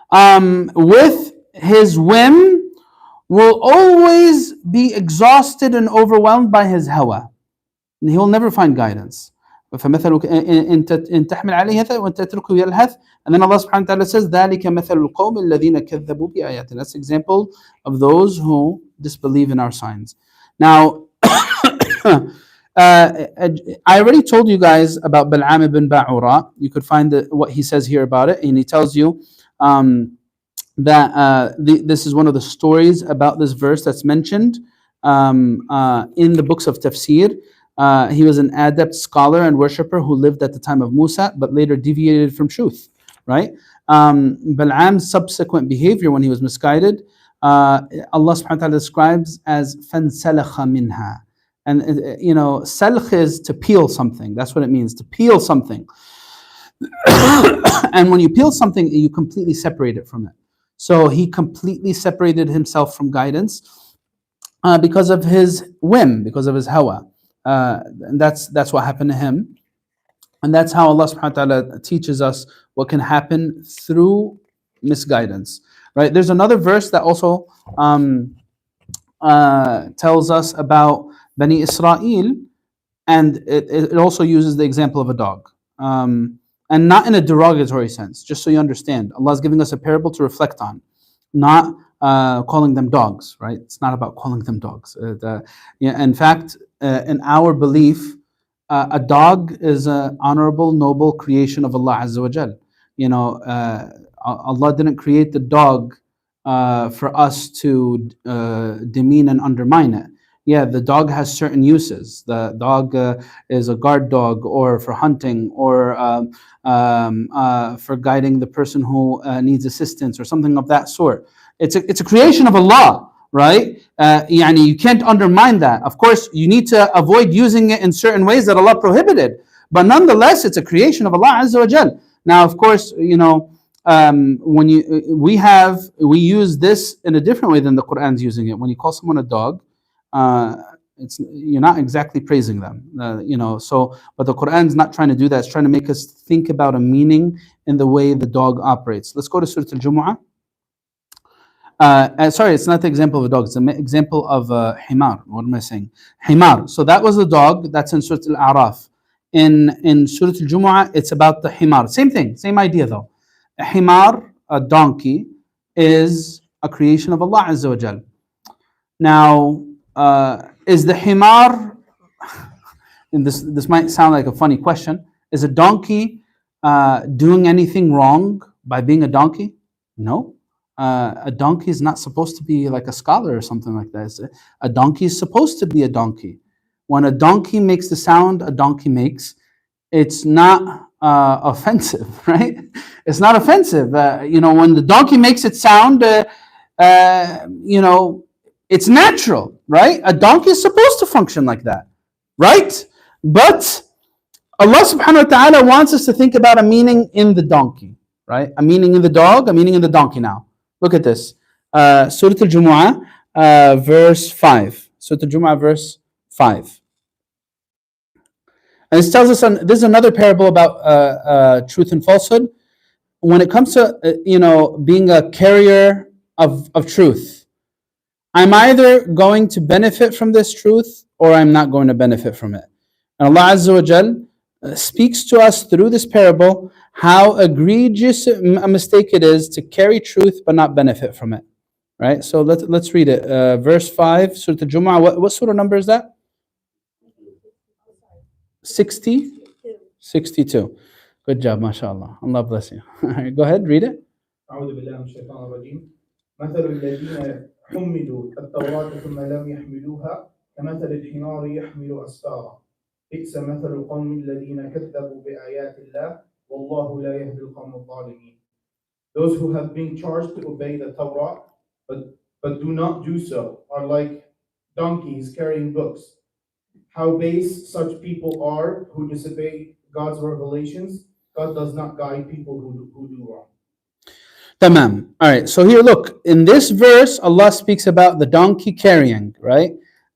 with his whim, will always be exhausted and overwhelmed by his hawa. And he will never find guidance. فمثل إن تحمل عليه وأن تتركه يلهث. And then Allah subhanahu wa ta'ala says ذلك مثل القوم الذين كذبوا بآياتنا. That's the example of those who disbelieve in our signs. Now, I already told you guys about Bal'am ibn Ba'ura. You could find what he says here about it, and he tells you that this is one of the stories about this verse that's mentioned in the books of tafsir. He was an adept scholar and worshipper who lived at the time of Musa, but later deviated from truth, right? Bal'am's subsequent behavior when he was misguided, Allah subhanahu wa ta'ala describes as فَانْسَلَخَ مِنْهَا. And salkh is to peel something. That's what it means, to peel something. And when you peel something, you completely separate it from it. So he completely separated himself from guidance because of his whim, because of his hawa. And that's what happened to him. And that's how Allah subhanahu wa ta'ala teaches us what can happen through misguidance. Right? There's another verse that also tells us about Bani Israel, and it also uses the example of a dog. And not in a derogatory sense, just so you understand. Allah is giving us a parable to reflect on, not calling them dogs, right? It's not about calling them dogs. In fact, in our belief, a dog is an honorable, noble creation of Allah Azza wa Jal. Allah didn't create the dog for us to demean and undermine it. Yeah, the dog has certain uses. The dog is a guard dog, or for hunting, or for guiding the person who needs assistance, or something of that sort. It's a creation of Allah, right? You can't undermine that. Of course, you need to avoid using it in certain ways that Allah prohibited. But nonetheless, it's a creation of Allah Azza wa Jal. Now, of course, when we use this in a different way than the Quran's using it. When you call someone a dog, you're not exactly praising them, but the Quran's not trying to do that. It's trying to make us think about a meaning in the way the dog operates. Let's go to Surah Al-Jumu'ah. Sorry, it's not the example of a dog, it's an example of himar. What am I saying? Himar. So that was the dog, that's in Surah Al-A'raf. In Surah Al-Jumu'ah, it's about the himar. Same thing, same idea though. A himar, a donkey, is a creation of Allah Azza wa Jal. Now, is the himar, and this might sound like a funny question, is a donkey doing anything wrong by being a donkey? No. A donkey is not supposed to be like a scholar or something like that. A donkey is supposed to be a donkey. When a donkey makes the sound a donkey makes, it's not offensive, right? It's not offensive. When the donkey makes it sound, it's natural, right? A donkey is supposed to function like that, right? But Allah subhanahu wa ta'ala wants us to think about a meaning in the donkey, right? A meaning in the dog, a meaning in the donkey now. Look at this. Surah Al-Jumu'ah, verse 5. Surah Al-Jumu'ah, verse 5. And this tells us, this is another parable about truth and falsehood. When it comes to, being a carrier of truth, I'm either going to benefit from this truth or I'm not going to benefit from it. And Allah Azza wa Jal speaks to us through this parable how egregious a mistake it is to carry truth but not benefit from it. Right? So let's read it. Verse 5, Surah Al-Jumu'ah. What surah number is that? 60? 62. Good job, mashallah. Allah bless you. All right, go ahead, read it.
أعوذ بالله من الشيطان الرجيم مثل الذين حملوا التوراة ثم لم يحملوها كمثل الحمار يحمل أسفارا بئس مثل القوم الذين كذبوا بآيات الله والله لا يهدي القوم الظالمين. Those who have been charged to obey the Torah but do not do so are like donkeys carrying books. How base such people are who disobey God's revelations. God does not guide people who do wrong.
Tamam. All right. So here, look, in this verse, Allah speaks about the donkey carrying, right?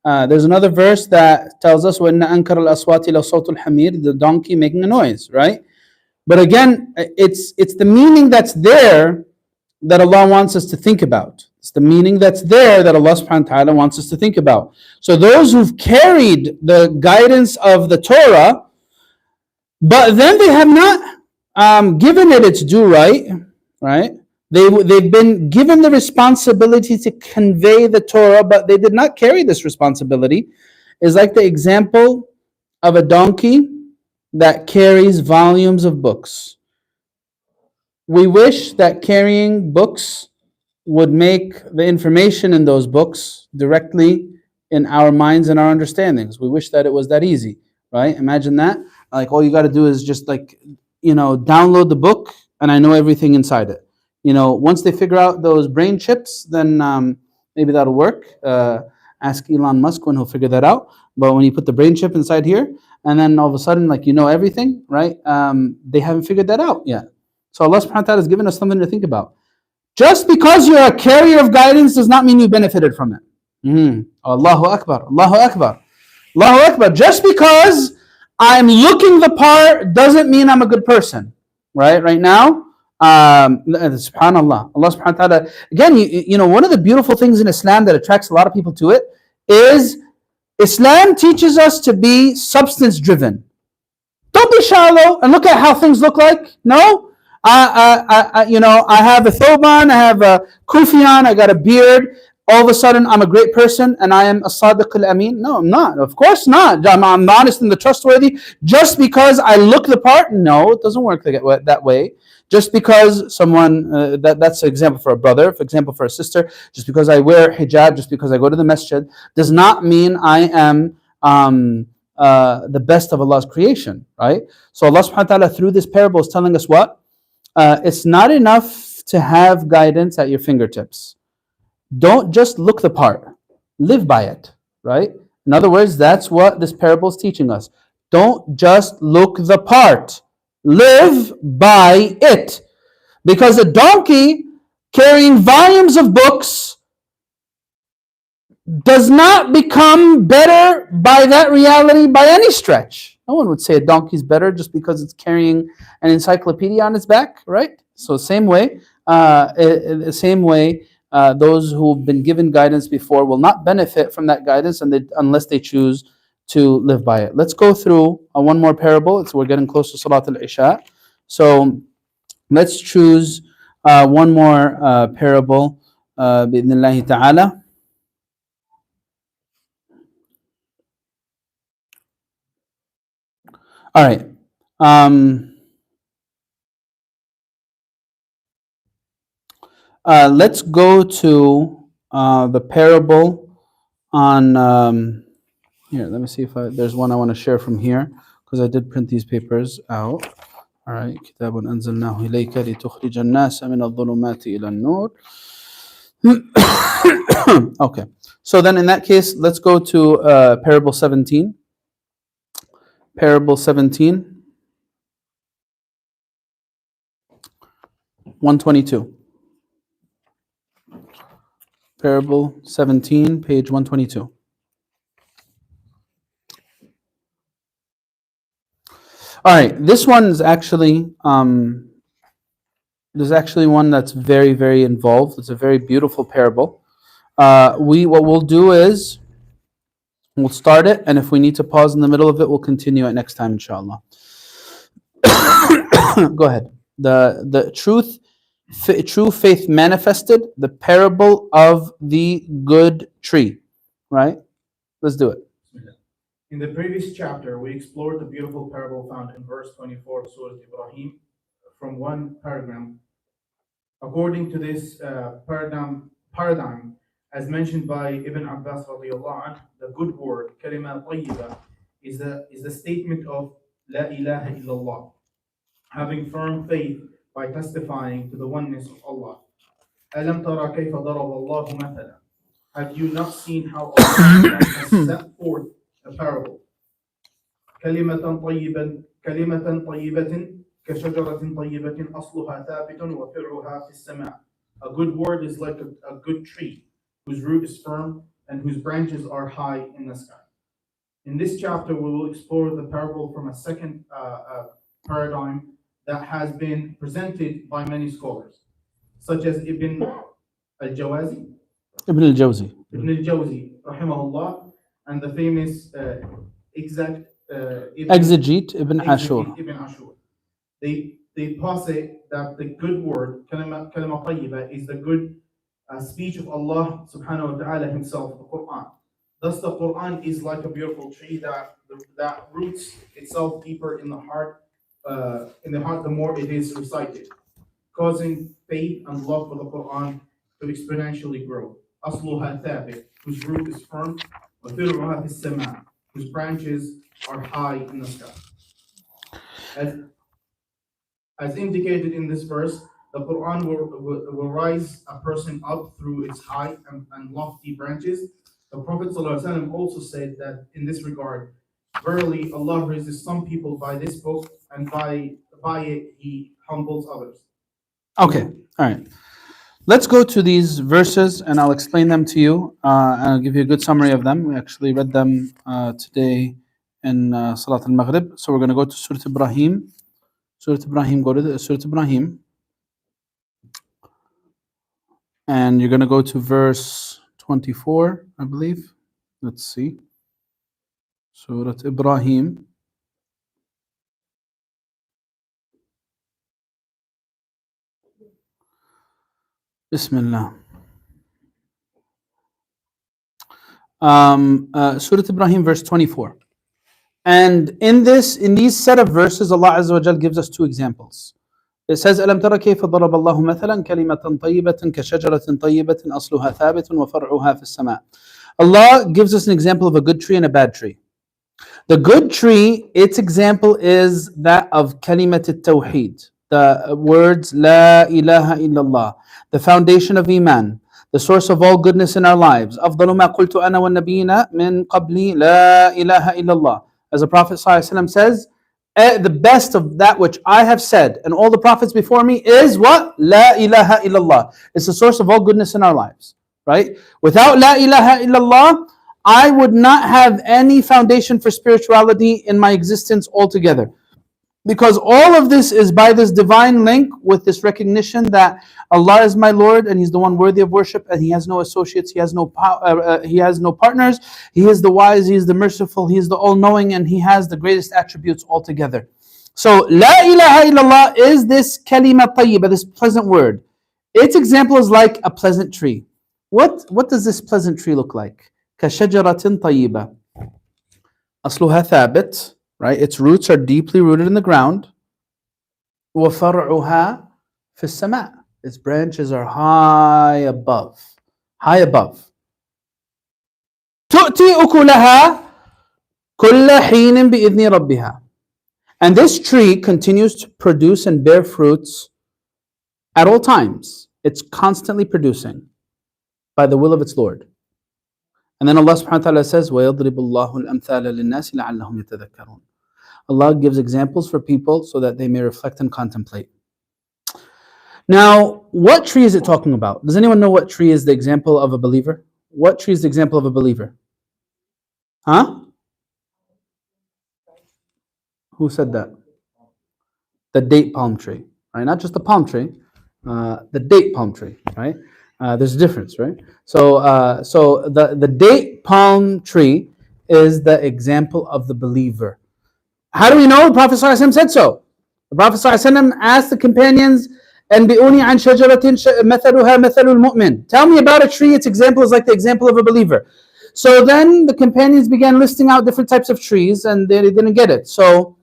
There's another verse that tells us when ankar al-aswati la sawtul hamir, the donkey making a noise, right? But again, it's the meaning that's there that Allah wants us to think about. It's the meaning that's there that Allah subhanahu wa ta'ala wants us to think about. So those who've carried the guidance of the Torah, but then they have not given it its due right? They've been given the responsibility to convey the Torah, but they did not carry this responsibility. Is like the example of a donkey that carries volumes of books. We wish that carrying books would make the information in those books directly in our minds and our understandings. We wish that it was that easy, right? Imagine that. Like all you got to do is just download the book and I know everything inside it. Once they figure out those brain chips, then maybe that'll work. Ask Elon Musk when he'll figure that out. But when you put the brain chip inside here, and then all of a sudden, everything, right? They haven't figured that out yet. So Allah subhanahu wa ta'ala has given us something to think about. Just because you're a carrier of guidance does not mean you benefited from it. Allahu Akbar, Allahu Akbar, Allahu Akbar. Just because I'm looking the part doesn't mean I'm a good person, right? Right now, subhanallah, Allah subhanahu wa ta'ala, again, one of the beautiful things in Islam that attracts a lot of people to it is Islam teaches us to be substance driven. Don't be shallow and look at how things look like. No, I have a thoban, I have a kufiyan, I got a beard. All of a sudden, I'm a great person and I am a sadiq al-amin. No, I'm not. Of course not. I'm honest and the trustworthy. Just because I look the part, no, it doesn't work that way. Just because someone, that's an example for a brother, for example for a sister, just because I wear hijab, just because I go to the masjid, does not mean I am the best of Allah's creation, right? So Allah subhanahu wa ta'ala through this parable is telling us what? It's not enough to have guidance at your fingertips. Don't just look the part, live by it, right? In other words, that's what this parable is teaching us. Don't just look the part, live by it. Because a donkey carrying volumes of books does not become better by that reality by any stretch. No one would say a donkey's better just because it's carrying an encyclopedia on its back, right? So same way, those who've been given guidance before will not benefit from that guidance unless they choose to live by it. Let's go through one more parable. We're getting close to Salat al-Isha. So let's choose one more parable, bi'idhnillahi ta'ala. All right. Let's go to the parable on. Here, let me see if there's one I want to share from here because I did print these papers out. All right. كتاب أنزلناه إليك لتخرج الناس من الظلمات إلى النور. Okay. So then, in that case, let's go to parable 17. Parable 17. 122. Parable 17, page 122. All right, this one is actually there's actually one that's very, very involved. It's a very beautiful parable. What we'll do is we'll start it, and if we need to pause in the middle of it, we'll continue it next time, inshallah. Go ahead. The true faith manifested, the parable of the good tree. Right? Let's do it.
In the previous chapter, we explored the beautiful parable found in verse 24 of Surah Ibrahim from one paragraph. According to this paradigm, as mentioned by Ibn Abbas radiallahu anh, the good word, kalima tayyiba, is the statement of La ilaha illallah, having firm faith by testifying to the oneness of Allah. أَلَمْ تَرَى كَيْفَ ضَرَبَ اللَّهُ مَثَلًا. Have you not seen how Allah has set forth a parable? كلمة طيبة كشجرة طيبة أصلها ثابت وفرعها في السماء. A good word is like a good tree whose root is firm and whose branches are high in the sky. In this chapter, we will explore the parable from a second paradigm that has been presented by many scholars, such as Ibn al-Jawzi, rahimahullah, and the famous
exegete Ibn Ashur.
They posit that the good word, kalima tayyiba, is the good speech of Allah subhanahu wa ta'ala himself, the Quran. Thus the Quran is like a beautiful tree that roots itself deeper in the heart, the more it is recited, causing faith and love for the Quran to exponentially grow. أصلها ثابت, whose root is firm, وفرعها في السماء, whose branches are high in the sky. As indicated in this verse, the Quran will rise a person up through its high and lofty branches. The Prophet ﷺ also said that in this regard, verily Allah raises some people by this book, and by it He humbles others.
Okay, all right. Let's go to these verses and I'll explain them to you. And I'll give you a good summary of them. We actually read them today in Salat al-Maghrib. So we're going to go to Surah Ibrahim. Surah Ibrahim, go to Surah Ibrahim. And you're going to go to verse 24, I believe. Let's see. Surah Ibrahim. Bismillah. Surah Ibrahim, verse 24. And in these set of verses, Allah Azza wa Jal gives us two examples. It says, أَلَمْ تَرَ كَيْفَ ضَرَبَ اللَّهُ مَثَلًا كَلِمَةً طَيِّبَةً كَشَجَرَةٍ طَيِّبَةٍ أَصْلُهَا ثَابِتٌ وَفَرْعُهَا فِي السَّمَاءِ. Allah gives us an example of a good tree and a bad tree. The good tree, its example is that of kalimat al-tawheed, the words La ilaha illallah, the foundation of Iman, the source of all goodness in our lives. أفضل ما قلت أنا والنبيين من قبلي لا إله إلا الله. As the Prophet ﷺ says, the best of that which I have said and all the prophets before me is what? La ilaha illallah. It's the source of all goodness in our lives. Right? Without La ilaha illallah, I would not have any foundation for spirituality in my existence altogether. Because all of this is by this divine link with this recognition that Allah is my Lord and He's the one worthy of worship and He has no associates, He has no partners, He is the wise, He is the merciful, He is the all-knowing, and He has the greatest attributes altogether. So, La ilaha illallah is this kalima tayyiba, this pleasant word. Its example is like a pleasant tree. What does this pleasant tree look like? كَشَجَرَةٍ طَيِّبَةٍ أَصْلُهَا ثَابِتٌ. Right? Its roots are deeply rooted in the ground. وَفَرْعُهَا فِي السَّمَاءِ. Its branches are high above. High above. تُؤْتِي أُكُلَهَا كُلَّ حِينٍ بِإِذْنِ رَبِّهَا. And this tree continues to produce and bear fruits at all times. It's constantly producing by the will of its Lord. And then Allah subhanahu wa ta'ala says, وَيَضْرِبُ اللَّهُ الْأَمْثَالَ لِلنَّاسِ لَعَلَّهُمْ يَتَذَكَّرُونَ. Allah gives examples for people so that they may reflect and contemplate. Now, what tree is it talking about? Does anyone know what tree is the example of a believer? What tree is the example of a believer? Huh? Who said that? the date palm tree, right? Not just the palm tree, the date palm tree, right? There's a difference, right? So the date palm tree is the example of the believer. How do we know? The Prophet ﷺ said so. The Prophet ﷺ asked the companions, "Anbi'uni an shajaratin mathaluha mathalul mu'min." Tell me about a tree. Its example is like the example of a believer. So then the companions began listing out different types of trees, and they didn't get it. So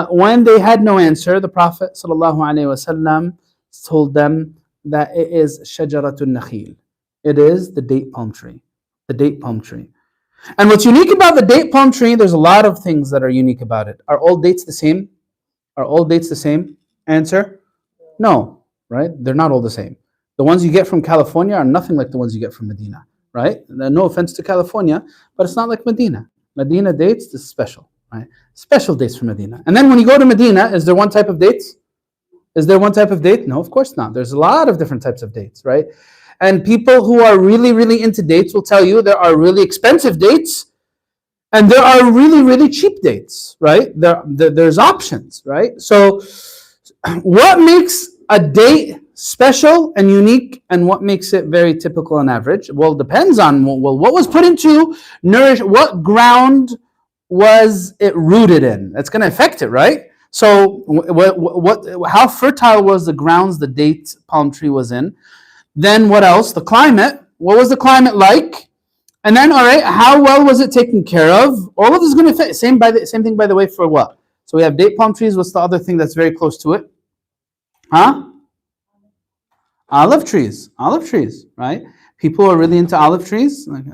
when they had no answer, the Prophet ﷺ told them that it is shajaratun nakhil. It is the date palm tree. The date palm tree. And what's unique about the date palm tree, there's a lot of things that are unique about it. Are all dates the same? Are all dates the same? Answer? No, right? They're not all the same. The ones you get from California are nothing like the ones you get from Medina, right? No offense to California, but it's not like Medina. Medina dates is special, right? Special dates from Medina. And then when you go to Medina, is there one type of dates? Is there one type of date? No, of course not. There's a lot of different types of dates, right? And people who are really, really into dates will tell you there are really expensive dates and there are really, really cheap dates, right? There's options, right? So what makes a date special and unique and what makes it very typical and average? Well, it depends on what was put into nourish, what ground was it rooted in? That's going to affect it, right? So how fertile was the grounds the date palm tree was in? Then what else? The climate. What was the climate like? And then, all right, how well was it taken care of? All of this is going to fit. Same thing, by the way, for what? So we have date palm trees. What's the other thing that's very close to it? Huh? Olive trees. Olive trees, right? People are really into olive trees. Like,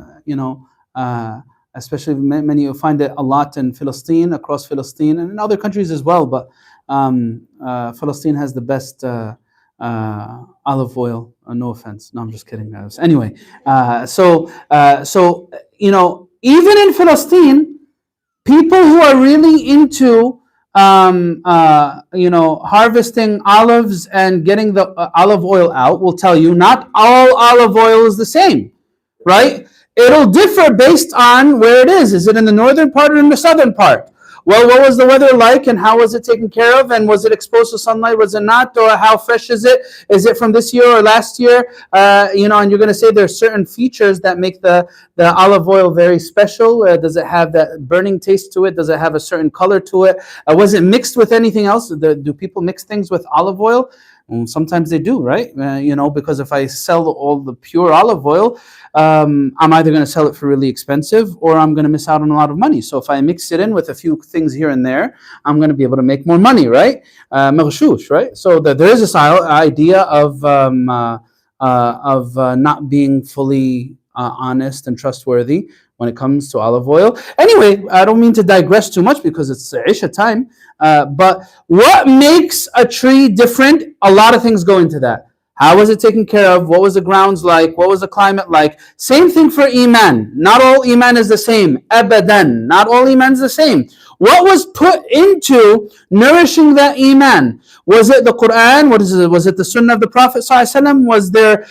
especially many you'll find it a lot in Palestine, across Palestine, and in other countries as well. But Palestine has the best olive oil. No offense. No, I'm just kidding, guys. Anyway, so even in Palestine, people who are really into harvesting olives and getting the olive oil out will tell you not all olive oil is the same, right? It'll differ based on where it is. Is it in the northern part or in the southern part? Well, what was the weather like and how was it taken care of? And was it exposed to sunlight? Was it not? Or how fresh is it? Is it from this year or last year? And you're going to say there are certain features that make the olive oil very special. Does it have that burning taste to it? Does it have a certain color to it? Was it mixed with anything else? Do people mix things with olive oil? Sometimes they do, right? Because if I sell all the pure olive oil, I'm either going to sell it for really expensive or I'm going to miss out on a lot of money. So if I mix it in with a few things here and there, I'm going to be able to make more money, right? Maghshush, right? So there is this idea of not being fully honest and trustworthy when it comes to olive oil. Anyway, I don't mean to digress too much because it's Isha time. But what makes a tree different? A lot of things go into that. How was it taken care of? What was the grounds like? What was the climate like? Same thing for Iman. Not all Iman is the same. Abadan. Not all Iman is the same. What was put into nourishing that Iman? Was it the Quran? Was it the Sunnah of the Prophet ﷺ? Was there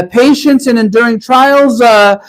patience in enduring trials? What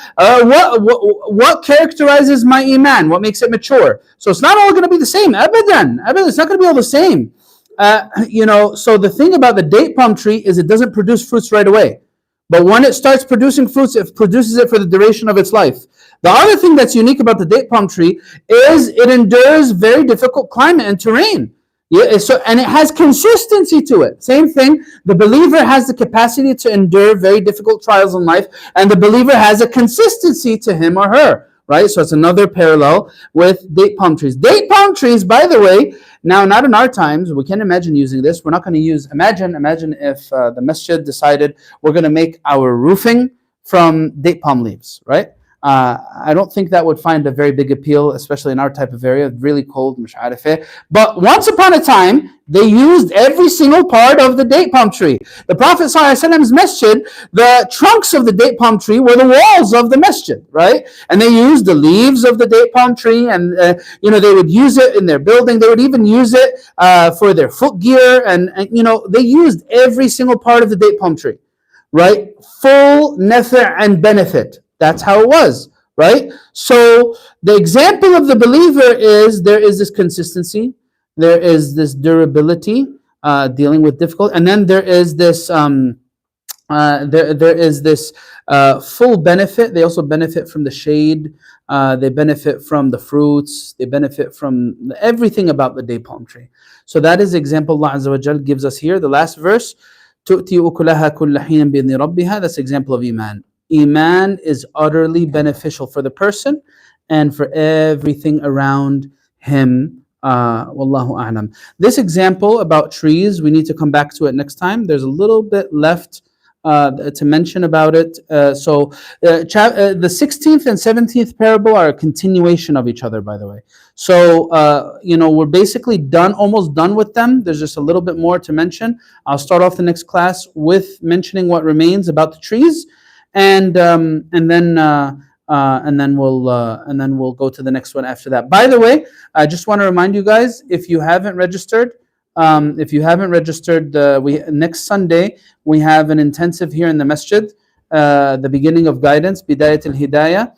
characterizes my Iman? What makes it mature? So it's not all going to be the same. Abadan. It's not going to be all the same. So the thing about the date palm tree is it doesn't produce fruits right away. But when it starts producing fruits, it produces it for the duration of its life. The other thing that's unique about the date palm tree is it endures very difficult climate and terrain. And it has consistency to it. Same thing, the believer has the capacity to endure very difficult trials in life, and the believer has a consistency to him or her. Right? So it's another parallel with date palm trees. Date palm trees, by the way, now not in our times, we can't imagine using this. We're not going to use, imagine if the masjid decided we're going to make our roofing from date palm leaves, right? I don't think that would find a very big appeal, especially in our type of area, really cold, مش عارف إيه. But once upon a time, they used every single part of the date palm tree. The Prophet ﷺ's masjid, the trunks of the date palm tree were the walls of the masjid, right? And they used the leaves of the date palm tree, and they would use it in their building. They would even use it for their footgear, and they used every single part of the date palm tree, right? Full nafa' and benefit. That's how it was, right? So the example of the believer is there is this consistency. there is this durability, dealing with difficult, and then there is this there is this full benefit. They also benefit from the shade. They benefit from the fruits. They benefit from everything about the day palm tree. So that is example Allah Azza wa Jal gives us here. The last verse, تُؤْتِي أُكُلَهَا كُلَّ حِينٍ بِإِذْنِ رَبِّهَا. That's example of Iman. Iman is utterly beneficial for the person and for everything around him. Wallahu a'lam. This example about trees, we need to come back to it next time. There's a little bit left to mention about it. The 16th and 17th parable are a continuation of each other, by the way. So, we're basically almost done with them. There's just a little bit more to mention. I'll start off the next class with mentioning what remains about the trees, and then we'll go to the next one after that. By the way, I just want to remind you guys, if you haven't registered, next Sunday we have an intensive here in the masjid, the beginning of guidance, Bidayat al-Hidayah.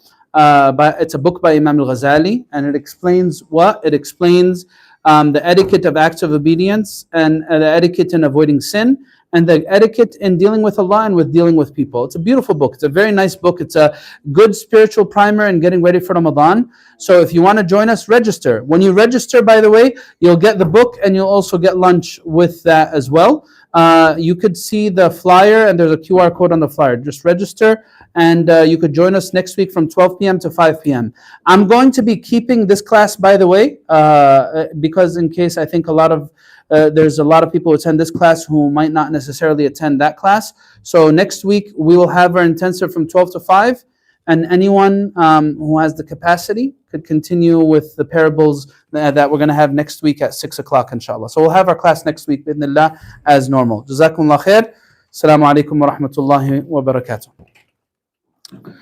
It's a book by Imam al-Ghazali, and it explains the etiquette of acts of obedience, and the etiquette in avoiding sin, and the etiquette in dealing with Allah and with dealing with people. It's a beautiful book. It's a very nice book. It's a good spiritual primer in getting ready for Ramadan. So if you want to join us, register. When you register, by the way, you'll get the book and you'll also get lunch with that as well. You could see the flyer, and there's a QR code on the flyer. Just register, and you could join us next week from 12 p.m. to 5 p.m. I'm going to be keeping this class, by the way, because in case I think there's a lot of people who attend this class who might not necessarily attend that class. So next week we will have our intensive from 12 to 5, and anyone who has the capacity could continue with the parables that we're going to have next week at 6 o'clock, inshallah. So we'll have our class next week, bi'idhnillah, as normal. Jazakumullah khair. Assalamu alaikum wa rahmatullahi wa barakatuh.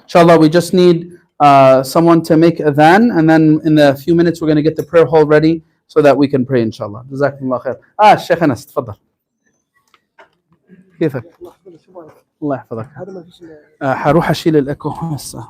Inshallah, we just need someone to make adhan, and then in a few minutes we're going to get the prayer hall ready so that we can pray, inshallah. Jazakumullah khair. Sheikh Anas, تفضل. كيفك؟ الله يحفظك. هروح اشيل الاكو هسه.